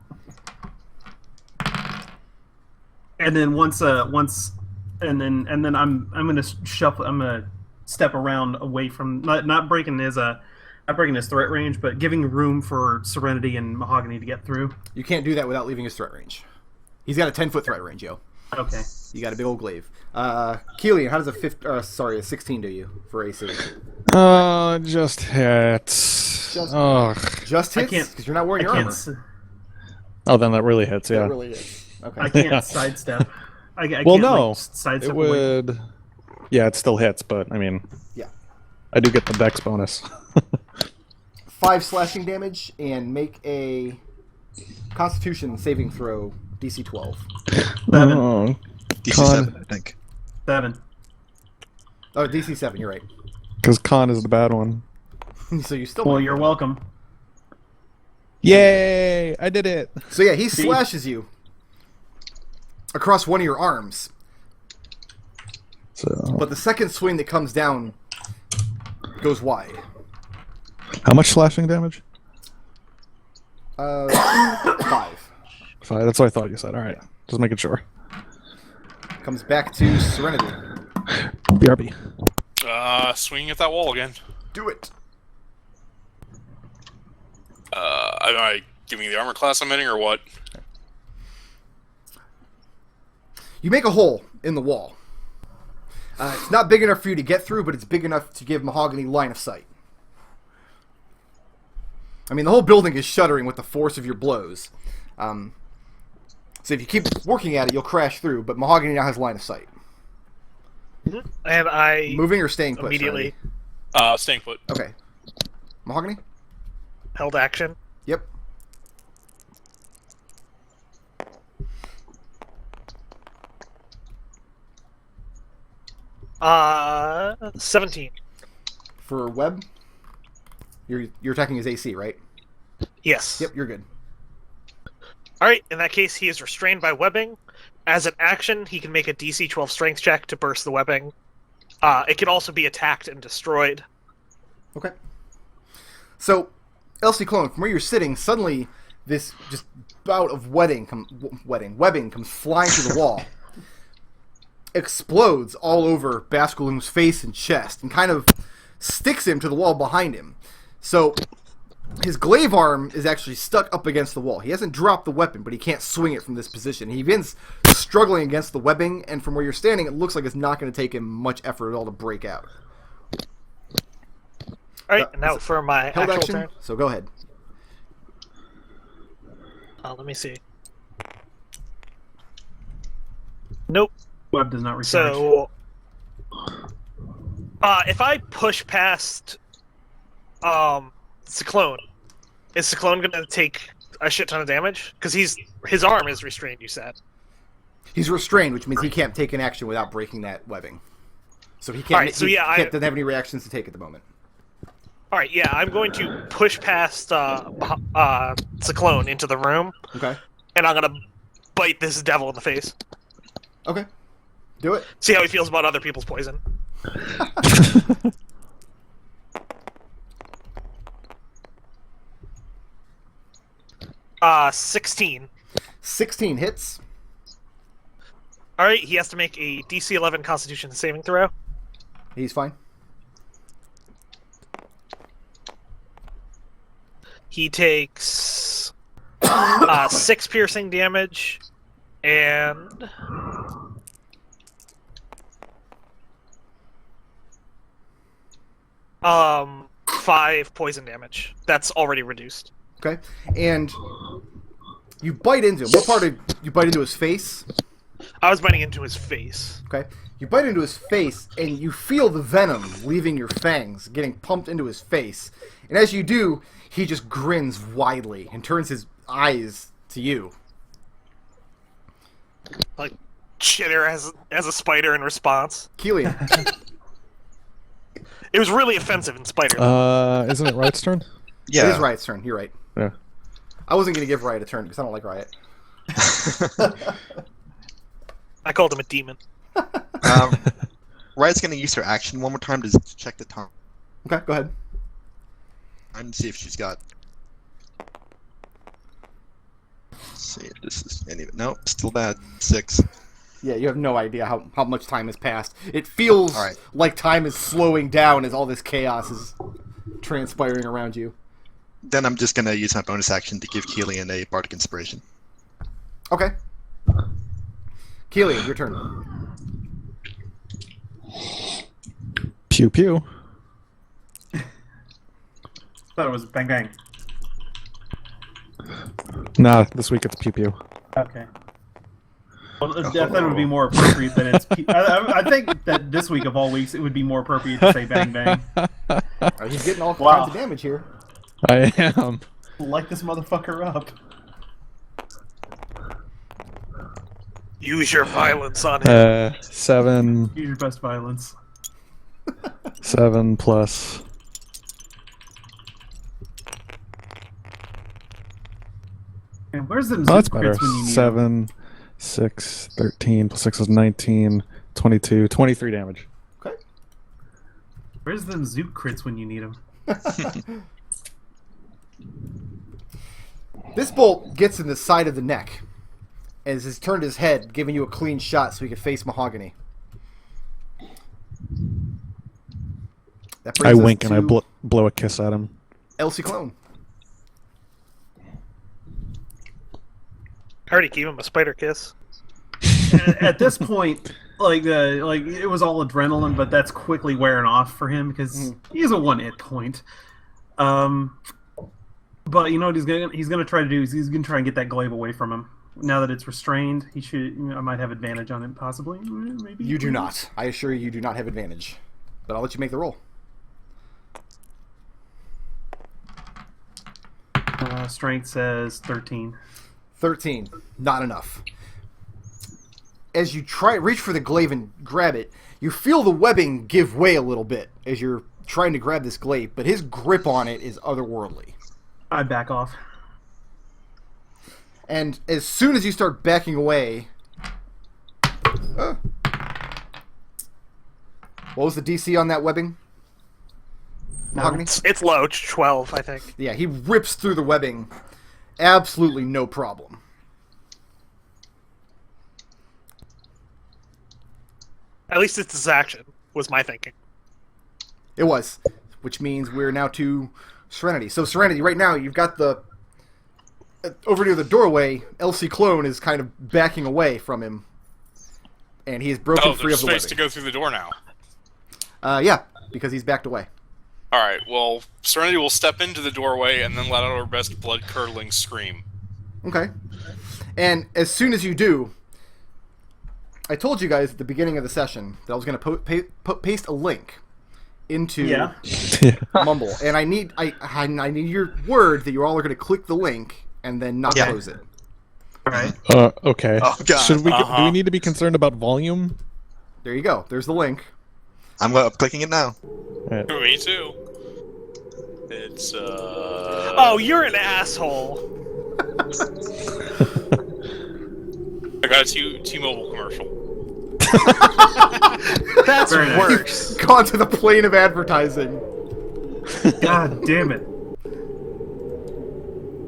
And then once and then I'm gonna shuffle. I'm gonna step around away from not breaking his threat range, but giving room for Serenity and Mahogany to get through. You can't do that without leaving his threat range. He's got a 10-foot threat range, yo. Okay. You got a big old glaive. Kelian, how does a 16 do you for AC? Just hits. Just hits? Because you're not wearing your armor. Oh, then that really hits, yeah. That really is. Okay. I can't sidestep. I Well, can't, no. like, sidestep It would... Yeah, it still hits, but, I mean... Yeah. I do get the dex bonus. 5 slashing damage, and make a Constitution saving throw, DC 12. 7. Oh, DC Con. 7, I think. 7. Oh, DC 7, you're right. because con is the bad one. So you still... Well, you're welcome. Yay! I did it! So yeah, he slashes you across one of your arms. So, But the second swing that comes down goes wide. how much slashing damage? 5. 5. That's what I thought you said. Alright. Just making sure. Comes back to Serenity. BRB. Swinging at that wall again. Do it. Am I giving the armor class I'm hitting or what? You make a hole in the wall. It's not big enough for you to get through, but it's big enough to give Mahogany line of sight. I mean, the whole building is shuddering with the force of your blows. So if you keep working at it, you'll crash through, but Mahogany now has line of sight. And I Moving or staying put? immediately Staying put. Serenity? Okay. Mahogany? held action. Yep. Uh, 17. For Webb? You're attacking his AC, right? Yes. Yep, you're good. Alright, in that case, he is restrained by webbing. As an action, he can make a DC 12 strength check to burst the webbing. It can also be attacked and destroyed. Okay. So, Ciclon, from where you're sitting, suddenly this just bout of webbing comes flying through the wall. Explodes all over Basculum's face and chest and kind of sticks him to the wall behind him. So, his glaive arm is actually stuck up against the wall. He hasn't dropped the weapon, but he can't swing it from this position. He begins struggling against the webbing, and from where you're standing, it looks like it's not going to take him much effort at all to break out. Alright, and now for my Held actual action, turn. so go ahead. Let me see. Nope. Web does not recharge. So, if I push past Ciclon, is Ciclon going to take a shit ton of damage? Because his arm is restrained, you said. He's restrained, which means he can't take an action without breaking that webbing. So he can't. Alright, so yeah, doesn't have any reactions to take at the moment. Alright, yeah, I'm going to push past Ciclon into the room, Okay. and I'm going to bite this devil in the face. Okay. Do it. See how he feels about other people's poison. 16. 16 hits. Alright, he has to make a DC 11 Constitution saving throw. He's fine. He takes 6 piercing damage, and 5 poison damage. That's already reduced. Okay, and you bite into him. What part of you bite into his face? I was biting into his face. Okay, you bite into his face, and you feel the venom leaving your fangs, getting pumped into his face. And as you do, he just grins widely and turns his eyes to you. Like, chitter as a spider in response. Kelian. It was really offensive in spider. Isn't it Riot's turn? Yeah. It is Riot's turn. You're right. Yeah. I wasn't going to give Riot a turn because I don't like Riot. I called him a demon. Riot's going to use her action one more time to check the time Okay, go ahead. and see if she's got. Let's see if this is any. Nope, still bad. 6. Yeah, you have no idea how much time has passed. It feels All right. like time is slowing down as all this chaos is transpiring around you. Then I'm just going to use my bonus action to give Kelian a Bardic Inspiration. Okay. Kelian, your turn. Pew pew. Thought it was bang bang. Nah, this week it's pew pew. Okay. Well, I thought it would be more appropriate than it's. I think that this week of all weeks, it would be more appropriate to say bang bang. He's getting all Wow. kinds of damage here. I am. Light this motherfucker up. Use your violence on him. 7 Use your best violence. 7 plus. And where's them Oh, that's zip better. crits when you need 7, 6, 13 plus 6 is 19, 22, 23 damage. Okay. Where's them zoot crits when you need them? This bolt gets in the side of the neck as he's turned his head, giving you a clean shot so he can face Mahogany. That I brings us wink and I to blow a kiss at him. Ciclon. I already gave him a spider kiss. At this point, like it was all adrenaline, but that's quickly wearing off for him because he's a 1 hit point. But you know what he's gonna try to do is he's gonna try and get that glaive away from him. Now that it's restrained, he should. I might have advantage on it, possibly. Maybe You do not. I assure you, you do not have advantage. But I'll let you make the roll. Strength says 13. 13. Not enough. As you reach for the glaive and grab it, you feel the webbing give way a little bit as you're trying to grab this glaive, but his grip on it is otherworldly. I back off. And as soon as you start backing away... what was the DC on that webbing? Mahogany? It's low, 12, I think. Yeah, he rips through the webbing. Absolutely no problem. At least it's his action, was my thinking. It was. Which means we're now to Serenity. So Serenity, right now, you've got the... over near the doorway, Ciclon is kind of backing away from him. And he is broken free of there's the space webbing. to go through the door now. Yeah, because he's backed away. Alright, well, Serenity will step into the doorway and then let out her best blood-curdling scream. Okay. And as soon as you do, I told you guys at the beginning of the session that I was going to paste a link into Mumble, and I need your word that you all are going to click the link and then not close it. Right. Okay. Oh, God. Should we? Do we need to be concerned about volume? There you go. There's the link. I'm clicking it now. Right. Me too. It's, Oh, you're an asshole. I got a T-Mobile commercial. That's Very nice. worse. Gone to the plane of advertising. God damn it.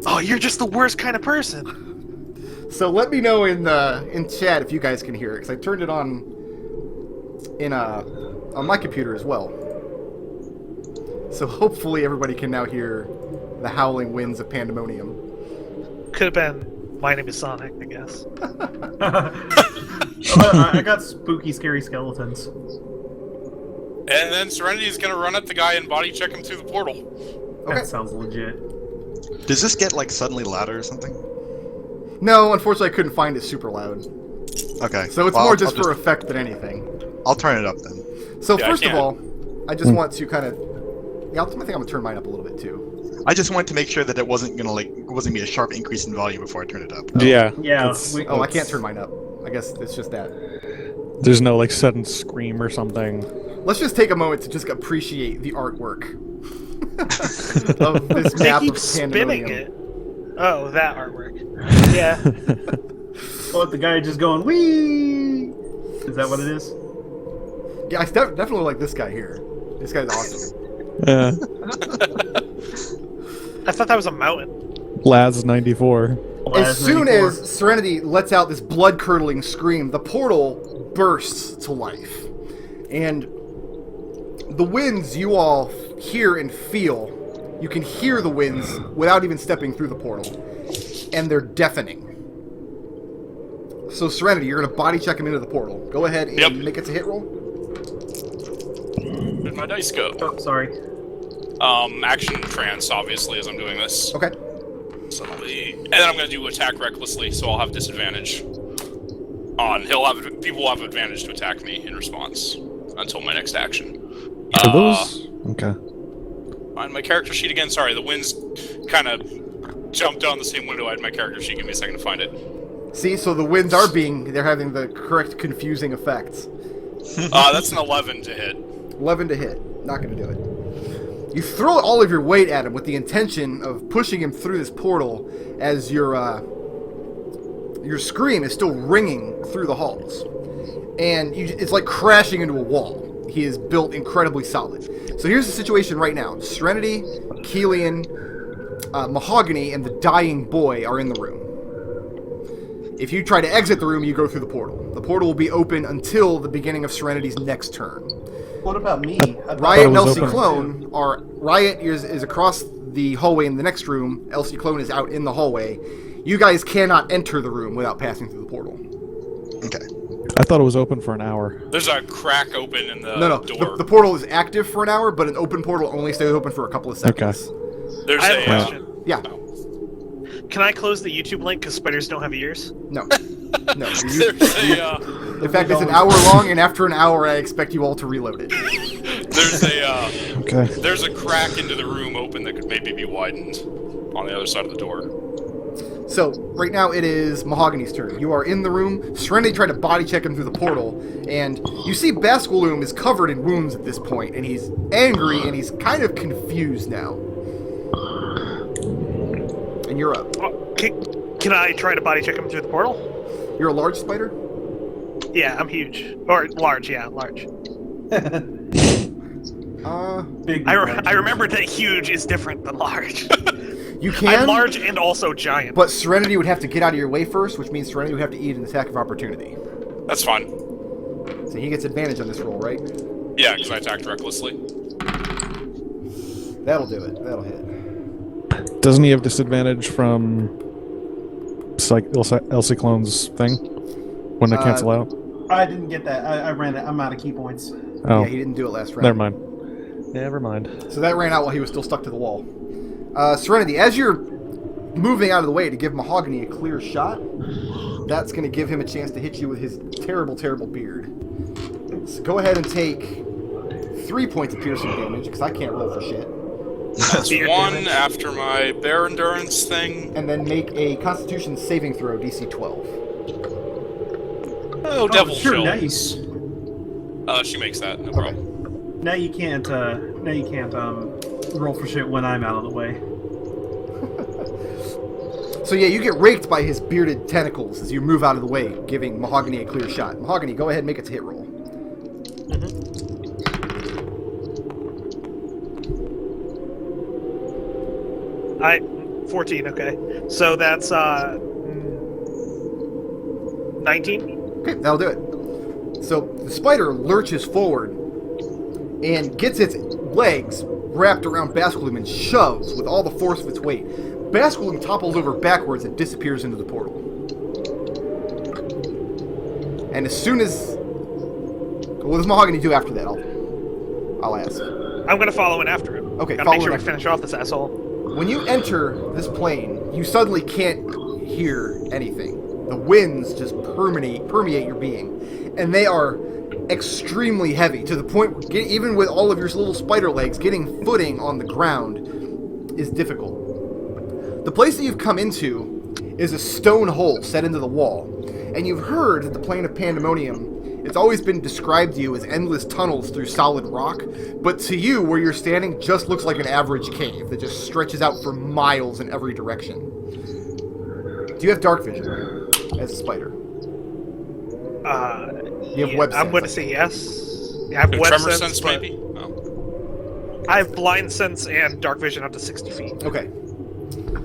Oh, you're just the worst kind of person. So let me know in chat if you guys can hear it, because I turned it on on my computer as well. So hopefully everybody can now hear the howling winds of pandemonium. could have been my name is Sonic, I guess. I got spooky, scary skeletons. And then Serenity is gonna run at the guy and body check him through the portal. Okay. That sounds legit. Does this get like suddenly louder or something? No, unfortunately, I couldn't find it super loud. Okay. So it's well, more I'll just for just- effect than anything. I'll turn it up then. So Yeah, I first of can. all, I just want to kind of. Yeah, I think I'm gonna turn mine up a little bit too. I just wanted to make sure that it wasn't gonna be a sharp increase in volume before I turn it up. Yeah. Yeah. it's- Oh, I can't turn mine up. I guess it's just that. There's no like sudden scream or something. Let's just take a moment to just appreciate the artwork of this They map keep of spinning Pandemonium. it. Oh, that artwork. Yeah. Oh, the guy just going wee. Is that what it is? Yeah, I definitely like this guy here. This guy's awesome. Yeah. I thought that was a mountain. Laz 94. As soon as Serenity lets out this blood-curdling scream, the portal bursts to life. And the winds you all hear and feel, you can hear the winds without even stepping through the portal. And they're deafening. So Serenity, you're going to body check him into the portal. Go ahead and Yep. make it a hit roll. Where'd my dice go? Oh, sorry. Action trance, obviously, as I'm doing this. Okay. So and then I'm gonna do attack recklessly, so I'll have disadvantage. People will have advantage to attack me in response until my next action. Are those? Okay. Find my character sheet again. Sorry, the winds kind of jumped on the same window I had my character sheet. Give me a second to find it. See, so the winds they're having the correct confusing effects. That's an 11 to hit. 11 to hit. Not going to do it. You throw all of your weight at him with the intention of pushing him through this portal as your scream is still ringing through the halls. And it's like crashing into a wall. He is built incredibly solid. So here's the situation right now. Serenity, Kelian, Mahogany, and the dying boy are in the room. If you try to exit the room, you go through the portal. The portal will be open until the beginning of Serenity's next turn. What about me? Riot and it was Ciclon are... Riot is across the hallway in the next room. Ciclon is out in the hallway. You guys cannot enter the room without passing through the portal. Okay. I thought it was open for an hour. There's a crack open in the No. door. The portal is active for an hour, but an open portal only stays open for a couple of seconds. There's I have a a question. Yeah. Can I close the YouTube link because spiders don't have ears? No. No. there's a In fact, it's an hour long, and after an hour, I expect you all to reload it. Okay. There's a crack into the room open that could maybe be widened on the other side of the door. So, right now it is Mahogany's turn. You are in the room. Serenity tried to body check him through the portal, and you see Basqualoom is covered in wounds at this point, and he's angry, and he's kind of confused now. And you're up. Oh, can I try to body check him through the portal? You're a large spider? Yeah, I'm huge. Or large, yeah, large. Big. I remembered that huge is different than large. You I'm can, large and also giant. but Serenity would have to get out of your way first, which means Serenity would have to eat an attack of opportunity. That's fine. So he gets advantage on this roll, right? Yeah, because I attacked recklessly. That'll do it. That'll hit. Doesn't he have disadvantage from Ciclon's thing when they cancel out? I didn't get that. I ran it. I'm out of key points. Oh, Yeah, he didn't do it last round. never mind. Never mind. So that ran out while he was still stuck to the wall. Serenity, as you're moving out of the way to give Mahogany a clear shot, that's going to give him a chance to hit you with his terrible, terrible beard. So go ahead and take 3 points of piercing damage, because I can't roll for shit. That's Beard one damage. after my bear endurance thing. And then make a Constitution saving throw, DC 12. Oh, devil sure, chill. nice. She makes that, no problem. Now you can't. Roll for shit when I'm out of the way. So yeah, you get raked by his bearded tentacles as you move out of the way, giving Mahogany a clear shot. Mahogany, go ahead and make its hit roll. 14, okay. So that's 19? Okay, that'll do it. So the spider lurches forward and gets its legs wrapped around Basqualoom and shoves with all the force of its weight. Basculum topples over backwards and disappears into the portal. And as soon as... What does Mahogany do after that? I'll ask. I'm gonna follow in after him. Okay, Gotta follow make sure in we after finish off this asshole. When you enter this plane, you suddenly can't hear anything. The winds just permeate your being. And they are extremely heavy, to the point where even with all of your little spider legs, getting footing on the ground is difficult. The place that you've come into is a stone hole set into the wall. And you've heard that the plane of Pandemonium, it's always been described to you as endless tunnels through solid rock, but to you, where you're standing, just looks like an average cave that just stretches out for miles in every direction. Do you have dark vision as a spider? You have web sense. I'm going to say yes. I have web Tremor sense, sense, but maybe? Oh. I have blind sense and dark vision up to 60 feet. Okay.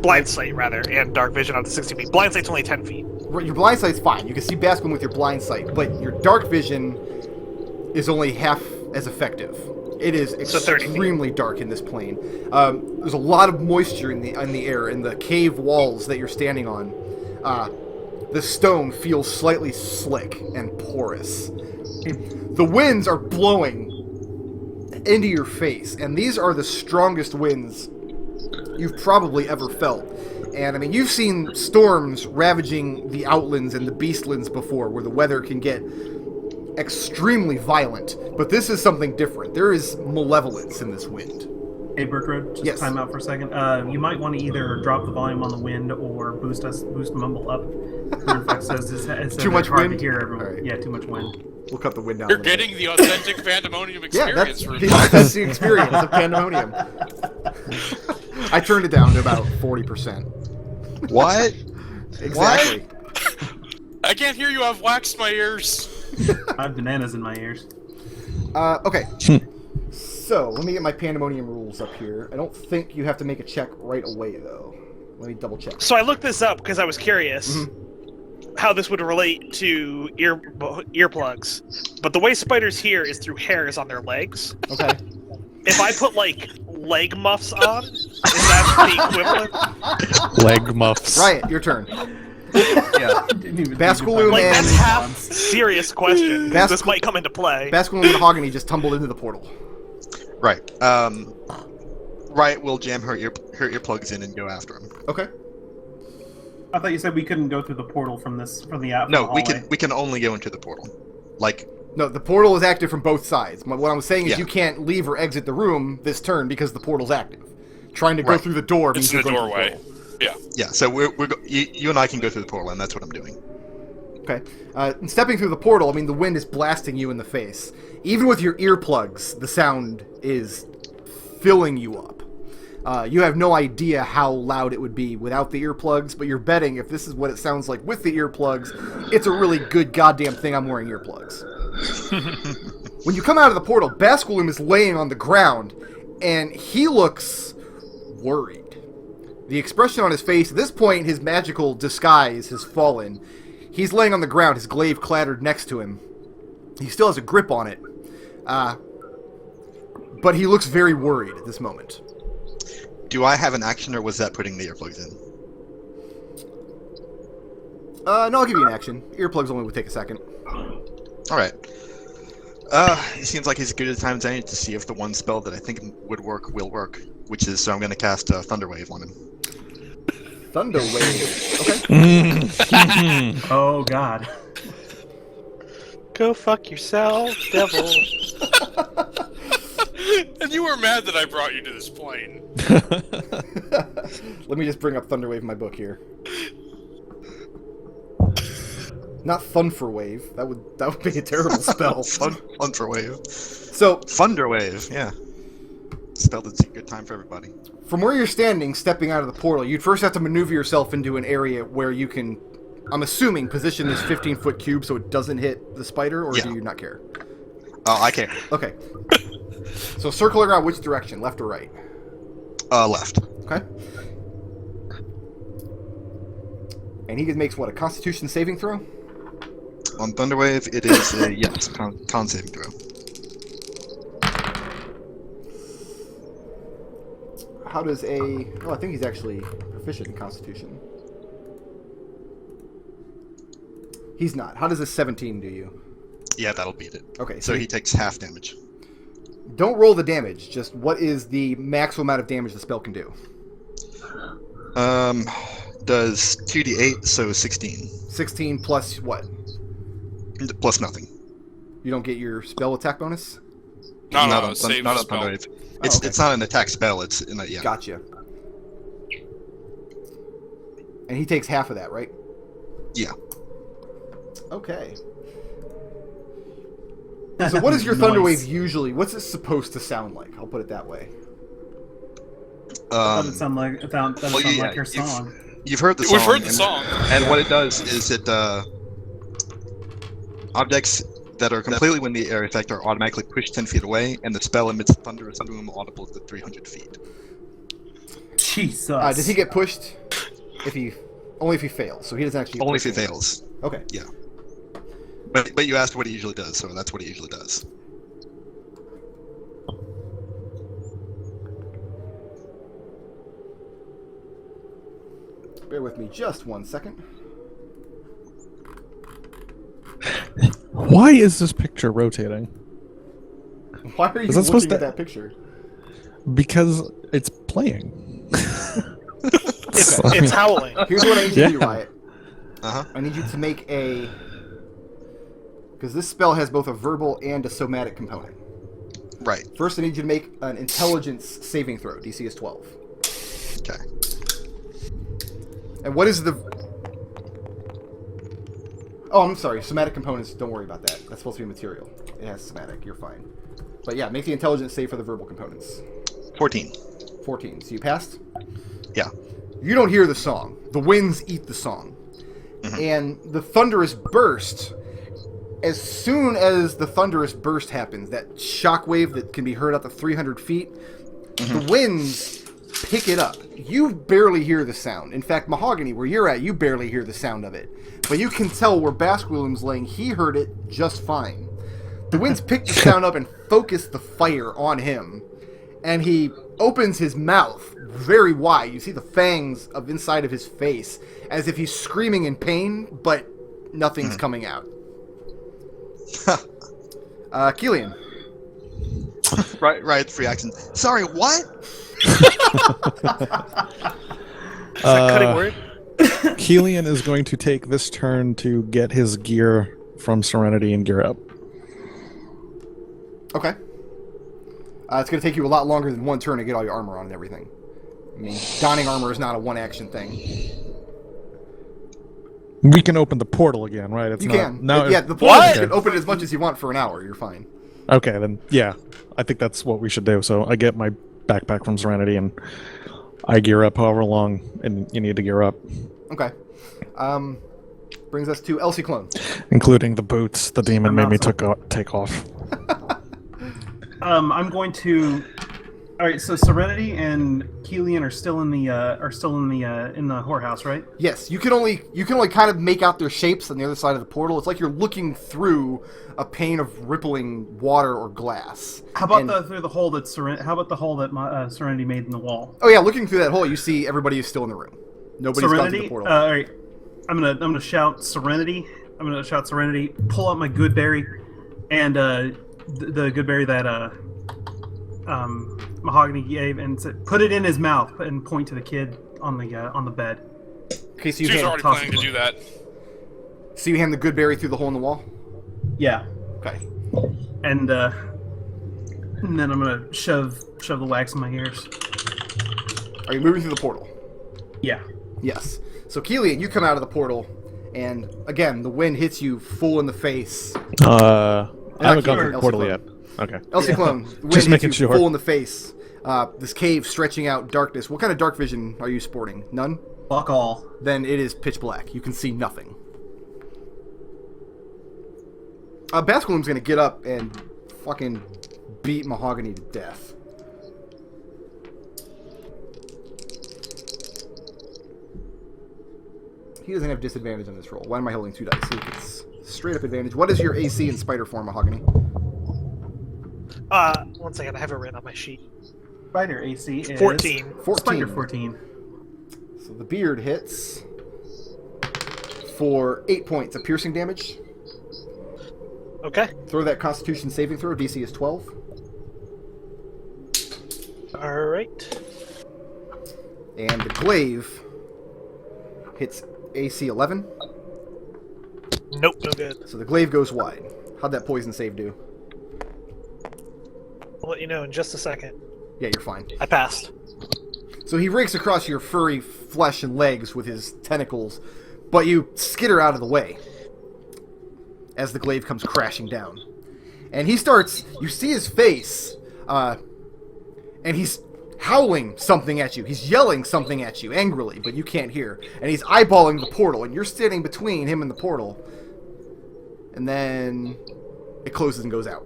Blind sight, rather, and dark vision up to 60 feet. Blind sight's only 10 feet. Your blind sight's fine. You can see Basculum with your blind sight, but your dark vision is only half as effective. It is extremely dark in this plane. There's a lot of moisture in the air, in the cave walls that you're standing on. The stone feels slightly slick and porous. The winds are blowing into your face, and these are the strongest winds you've probably ever felt. And, I mean, you've seen storms ravaging the outlands and the beastlands before, where the weather can get extremely violent. But this is something different. There is malevolence in this wind. Hey, Bertrand, just Yes. time out for a second. You might want to either drop the volume on the wind or boost Mumble up. In fact, says Too much hard wind? to hear everyone. All right. Yeah, too much wind. We'll cut the wind down. You're a little bit. getting the authentic Pandemonium Yeah, experience. that's the experience of Pandemonium. I turned it down to about 40%. What? Exactly. I can't hear you. I've waxed my ears. I have bananas in my ears. Okay. So, let me get my Pandemonium rules up here. I don't think you have to make a check right away, though. Let me double check. So I looked this up because I was curious how this would relate to earplugs. But the way spiders hear is through hairs on their legs. Okay. If I put, like, leg muffs on, is that the equivalent? Leg muffs. Riot, your turn. Yeah. Basculum Like, and... that's half serious question. Bascul- This might come into play. Basculum and Mahogany just tumbled into the portal. Right. Riot will jam her earplugs in and go after him. Okay. I thought you said we couldn't go through the portal from the app. No, we can only go into the portal. Like, No, the portal is active from both sides. What I'm saying is Yeah. you can't leave or exit the room this turn because the portal's active. Trying to go Right. through the door means It's in you're the going through the doorway. portal. Yeah. yeah. So you and I can go through the portal, and that's what I'm doing. Okay. And stepping through the portal, I mean, the wind is blasting you in the face. Even with your earplugs, the sound is filling you up. You have no idea how loud it would be without the earplugs, but you're betting if this is what it sounds like with the earplugs, it's a really good goddamn thing I'm wearing earplugs. When you come out of the portal, Basculum is laying on the ground, and he looks worried. The expression on his face, at this point, his magical disguise has fallen. He's laying on the ground, his glaive clattered next to him. He still has a grip on it. But he looks very worried at this moment. Do I have an action, or was that putting the earplugs in? No, I'll give you an action. Earplugs only would take a second. All right. It seems like he's as good a time as any to see if the one spell that I think would work will work, which is so I'm going to cast Thunder Wave on him. Thunder Wave. Okay. Oh God. Go fuck yourself, devil. And you were mad that I brought you to this plane. Let me just bring up Thunder Wave in my book here. Not Thunfer Wave. That would be a terrible spell. Thunder Wave. So, Thunder Wave, yeah. Spell that's a good time for everybody. from where you're standing, stepping out of the portal, you'd first have to maneuver yourself into an area where you can, I'm assuming, position this 15-foot cube so it doesn't hit the spider, or Yeah. do you not care? Oh, I care. Okay. So circle around which direction, left or right? Left. Okay. And he makes what, a Constitution saving throw? On Thunder Wave, it is a yes, con saving throw. how does a... Oh, I think he's actually proficient in Constitution. He's not. How does a 17 do you? Yeah, that'll beat it. Okay, So he takes half damage. Don't roll the damage. Just what is the maximum amount of damage the spell can do? Does 2d8, so 16. 16 plus what? Plus nothing. You don't get your spell attack bonus? No, not no, on, save not the on spell. Thunder Wave. It's okay. it's not an attack spell. It's in a, yeah. Gotcha. And he takes half of that, right? Yeah. Okay. So what is your Thunder Wave usually? What's it supposed to sound like? I'll put it that way. Doesn't sound like like your you've- song. You've heard the song. We've heard the and- song. And what it does is it objects that are completely within the area effect are automatically pushed 10 feet away, and the spell emits a thunderous boom audible to 300 feet. Jesus. Does he get pushed? Only if he fails. So he doesn't actually. Get Only if pushed he anywhere. fails. Okay. Yeah. But you asked what he usually does, so that's what he usually does. Bear with me just 1 second. Why is this picture rotating? Why are you Is that supposed looking at to- that picture? Because it's playing. It's howling. Here's what I need you to do, Yeah. Riot. Uh-huh. I need you to make a... Because this spell has both a verbal and a somatic component. Right. First, I need you to make an intelligence saving throw. DC is 12. Okay. And what is the... Oh, I'm sorry. Somatic components, don't worry about that. That's supposed to be material. It has somatic. You're fine. But yeah, make the intelligence save for the verbal components. 14. 14. So you passed? Yeah. You don't hear the song. The winds eat the song. And the thunderous burst, as soon as the thunderous burst happens, that shockwave that can be heard up to 300 feet, the winds pick it up. You barely hear the sound. In fact, Mahogany, where you're at, you barely hear the sound of it. But you can tell where Basculum's laying, he heard it just fine. The winds pick the sound up and focus the fire on him. And he opens his mouth very wide. You see the fangs of inside of his face, as if he's screaming in pain, but nothing's coming out. Kelian. Riot's free action. Sorry, what? Is that cutting word? Kelian is going to take this turn to get his gear from Serenity and gear up. Okay. It's going to take you a lot longer than 1 turn to get all your armor on and everything. I mean, donning armor is not a one-action thing. We can open the portal again, right? It's You not, can. No, Yeah, the portal, What? you can open it as much as you want for an hour. You're fine. Okay, then yeah, I think that's what we should do. So I get my backpack from Serenity and I gear up however long and you need to gear up, Okay. Brings us to Ciclon. including the boots the demon I'm made me outside. take off. I'm going to. All right, so Serenity and Kelian are still in the whorehouse, right? Yes, you can only kind of make out their shapes on the other side of the portal. It's like you're looking through a pane of rippling water or glass. How about And- through the hole that How about the hole that Serenity made in the wall? Oh yeah, looking through that hole, you see everybody is still in the room. Nobody's gone through Serenity. the portal. All right, I'm gonna shout Serenity. I'm gonna shout Serenity. Pull out my good berry, and the good berry that Mahogany gave, and put it in his mouth and point to the kid on the bed. Okay, so you She's hand, already toss planning it. to do that. so you hand the good berry through the hole in the wall. Yeah, Okay. and then I'm gonna shove the wax in my ears. Are you moving through the portal? Yeah. Yes. So Kelian, you come out of the portal, and again, the wind hits you full in the face. I haven't gone Kelian, through the portal Ciclon. yet. Okay. Ciclon, the wind Just hits making you sure. full in the face. This cave stretching out darkness. What kind of dark vision are you sporting? None? Fuck all. Then it is pitch black. You can see nothing. Basculum's gonna get up and fucking beat Mahogany to death. He doesn't have disadvantage on this roll. Why am I holding 2 dice? So it's straight up advantage. What is your AC in spider form, Mahogany? 1 second, I have it written on my sheet. Spider AC is 14. 14. Spider 14. So the beard hits for 8 points of piercing damage. Okay. Throw that Constitution saving throw. DC is 12. All right. And the glaive hits AC 11. Nope, no good. So the glaive goes wide. How'd that poison save do? I'll let you know in just a second. Yeah, you're fine. I passed. So he rakes across your furry flesh and legs with his tentacles, but you skitter out of the way as the glaive comes crashing down. And he starts, you see his face, and he's howling something at you. He's yelling something at you angrily, but you can't hear. And he's eyeballing the portal, and you're standing between him and the portal. And then it closes and goes out.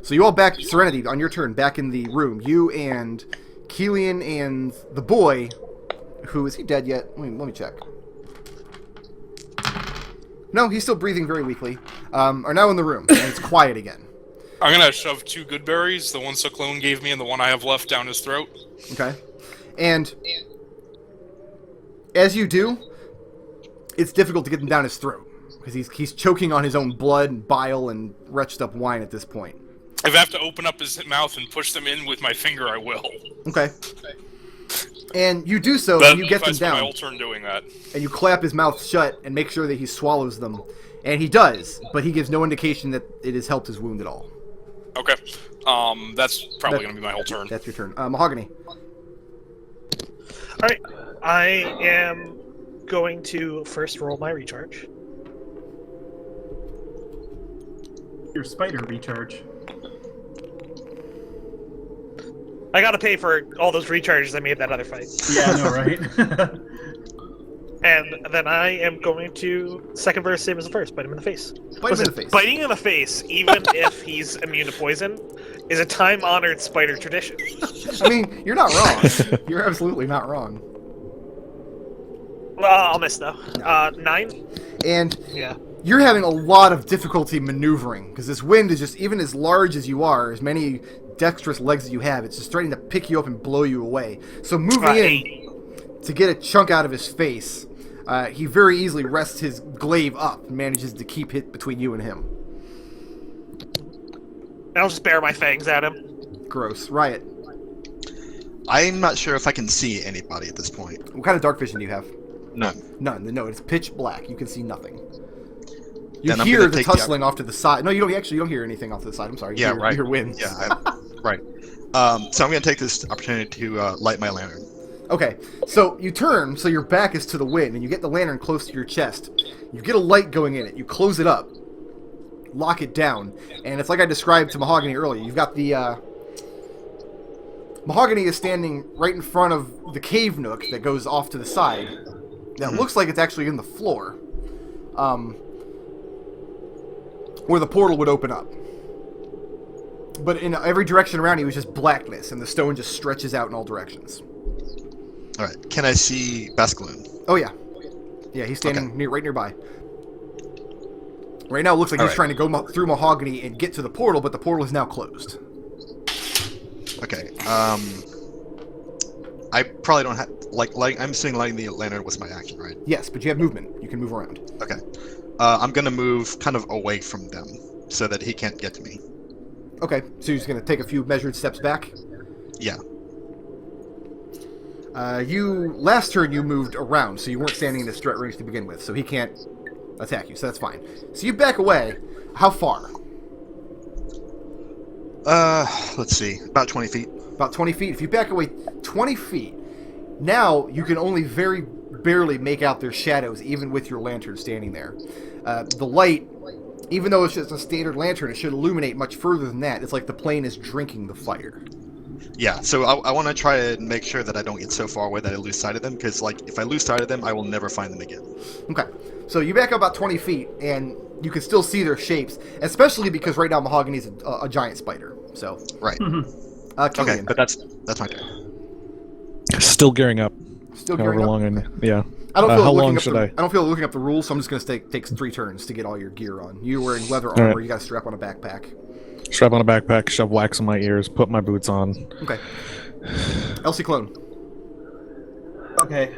So you all back, Serenity, on your turn, back in the room. You and Kelian and the boy, who, is he dead yet? Let me check. No, he's still breathing very weakly. Are now in the room, and it's quiet again. I'm gonna shove 2 good berries, the one Ciclon gave me and the one I have left, down his throat. Okay. And as you do, it's difficult to get them down his throat, because he's choking on his own blood and bile and wretched up wine at this point. If I have to open up his mouth and push them in with my finger, I will. Okay. And you do so, But and you get if I them spend down. my whole turn doing that. And you clap his mouth shut and make sure that he swallows them. And he does, but he gives no indication that it has helped his wound at all. Okay. That's probably gonna be my whole turn. That's your turn. Mahogany. Alright. I am going to first roll my recharge. Your spider recharge. I gotta pay for all those recharges I made that other fight. Yeah, I know, right? And then I am going to second verse, same as the first, bite him in the face. Bite him in the face. Biting in the face, even if he's immune to poison, is a time-honored spider tradition. I mean, you're not wrong. You're absolutely not wrong. I'll miss though. 9? And Yeah. you're having a lot of difficulty maneuvering, because this wind is just, even as large as you are, as many dexterous legs as you have, it's just starting to pick you up and blow you away. So moving in to get a chunk out of his face, he very easily rests his glaive up and manages to keep it between you and him. I'll just bare my fangs at him. Gross. Riot. I'm not sure if I can see anybody at this point. What kind of dark vision do you have? None. None. No, it's pitch black. You can see nothing. You Then I'm hear gonna the take tussling off to the side. No, you don't hear anything off to the side. I'm sorry. You Yeah, hear, right. You hear winds. Yeah, right. So I'm going to take this opportunity to light my lantern. Okay, so you turn, so your back is to the wind, and you get the lantern close to your chest. You get a light going in it. You close it up, lock it down, and it's like I described to Mahogany earlier. You've got the... Mahogany is standing right in front of the cave nook that goes off to the side. That looks like it's actually in the floor. Where the portal would open up. But in every direction around you is just blackness, and the stone just stretches out in all directions. Alright, can I see Bascaloon? Oh, yeah. Yeah, he's standing right nearby. Right now, it looks like he's trying to go through Mahogany and get to the portal, but the portal is now closed. Okay, I probably don't have... I'm assuming lighting the lantern was my action, right? Yes, but you have movement. You can move around. Okay. I'm going to move kind of away from them so that he can't get to me. Okay, so you're just going to take a few measured steps back? Yeah. Last turn you moved around, so you weren't standing in this direct range to begin with, so he can't attack you, so that's fine. So you back away. How far? Let's see. About 20 feet. About 20 feet. If you back away 20 feet, now you can only very barely make out their shadows, even with your lantern standing there. The light, even though it's just a standard lantern, it should illuminate much further than that. It's like the plane is drinking the fire. Yeah, so I want to try and make sure that I don't get so far away that I lose sight of them, because if I lose sight of them, I will never find them again. Okay, so you back up about 20 feet, and you can still see their shapes, especially because right now Mahogany is a giant spider. So right. Kelian. Okay, but that's my turn. Still gearing up. Still However gearing up? long and yeah. I don't feel how like long looking up should I don't feel like looking up the rules, so I'm just going to take 3 turns to get all your gear on. You're wearing leather armor. Alright. You got to strap on a backpack. Strap on a backpack, shove wax in my ears, put my boots on. Okay. Elsie Clone. Okay.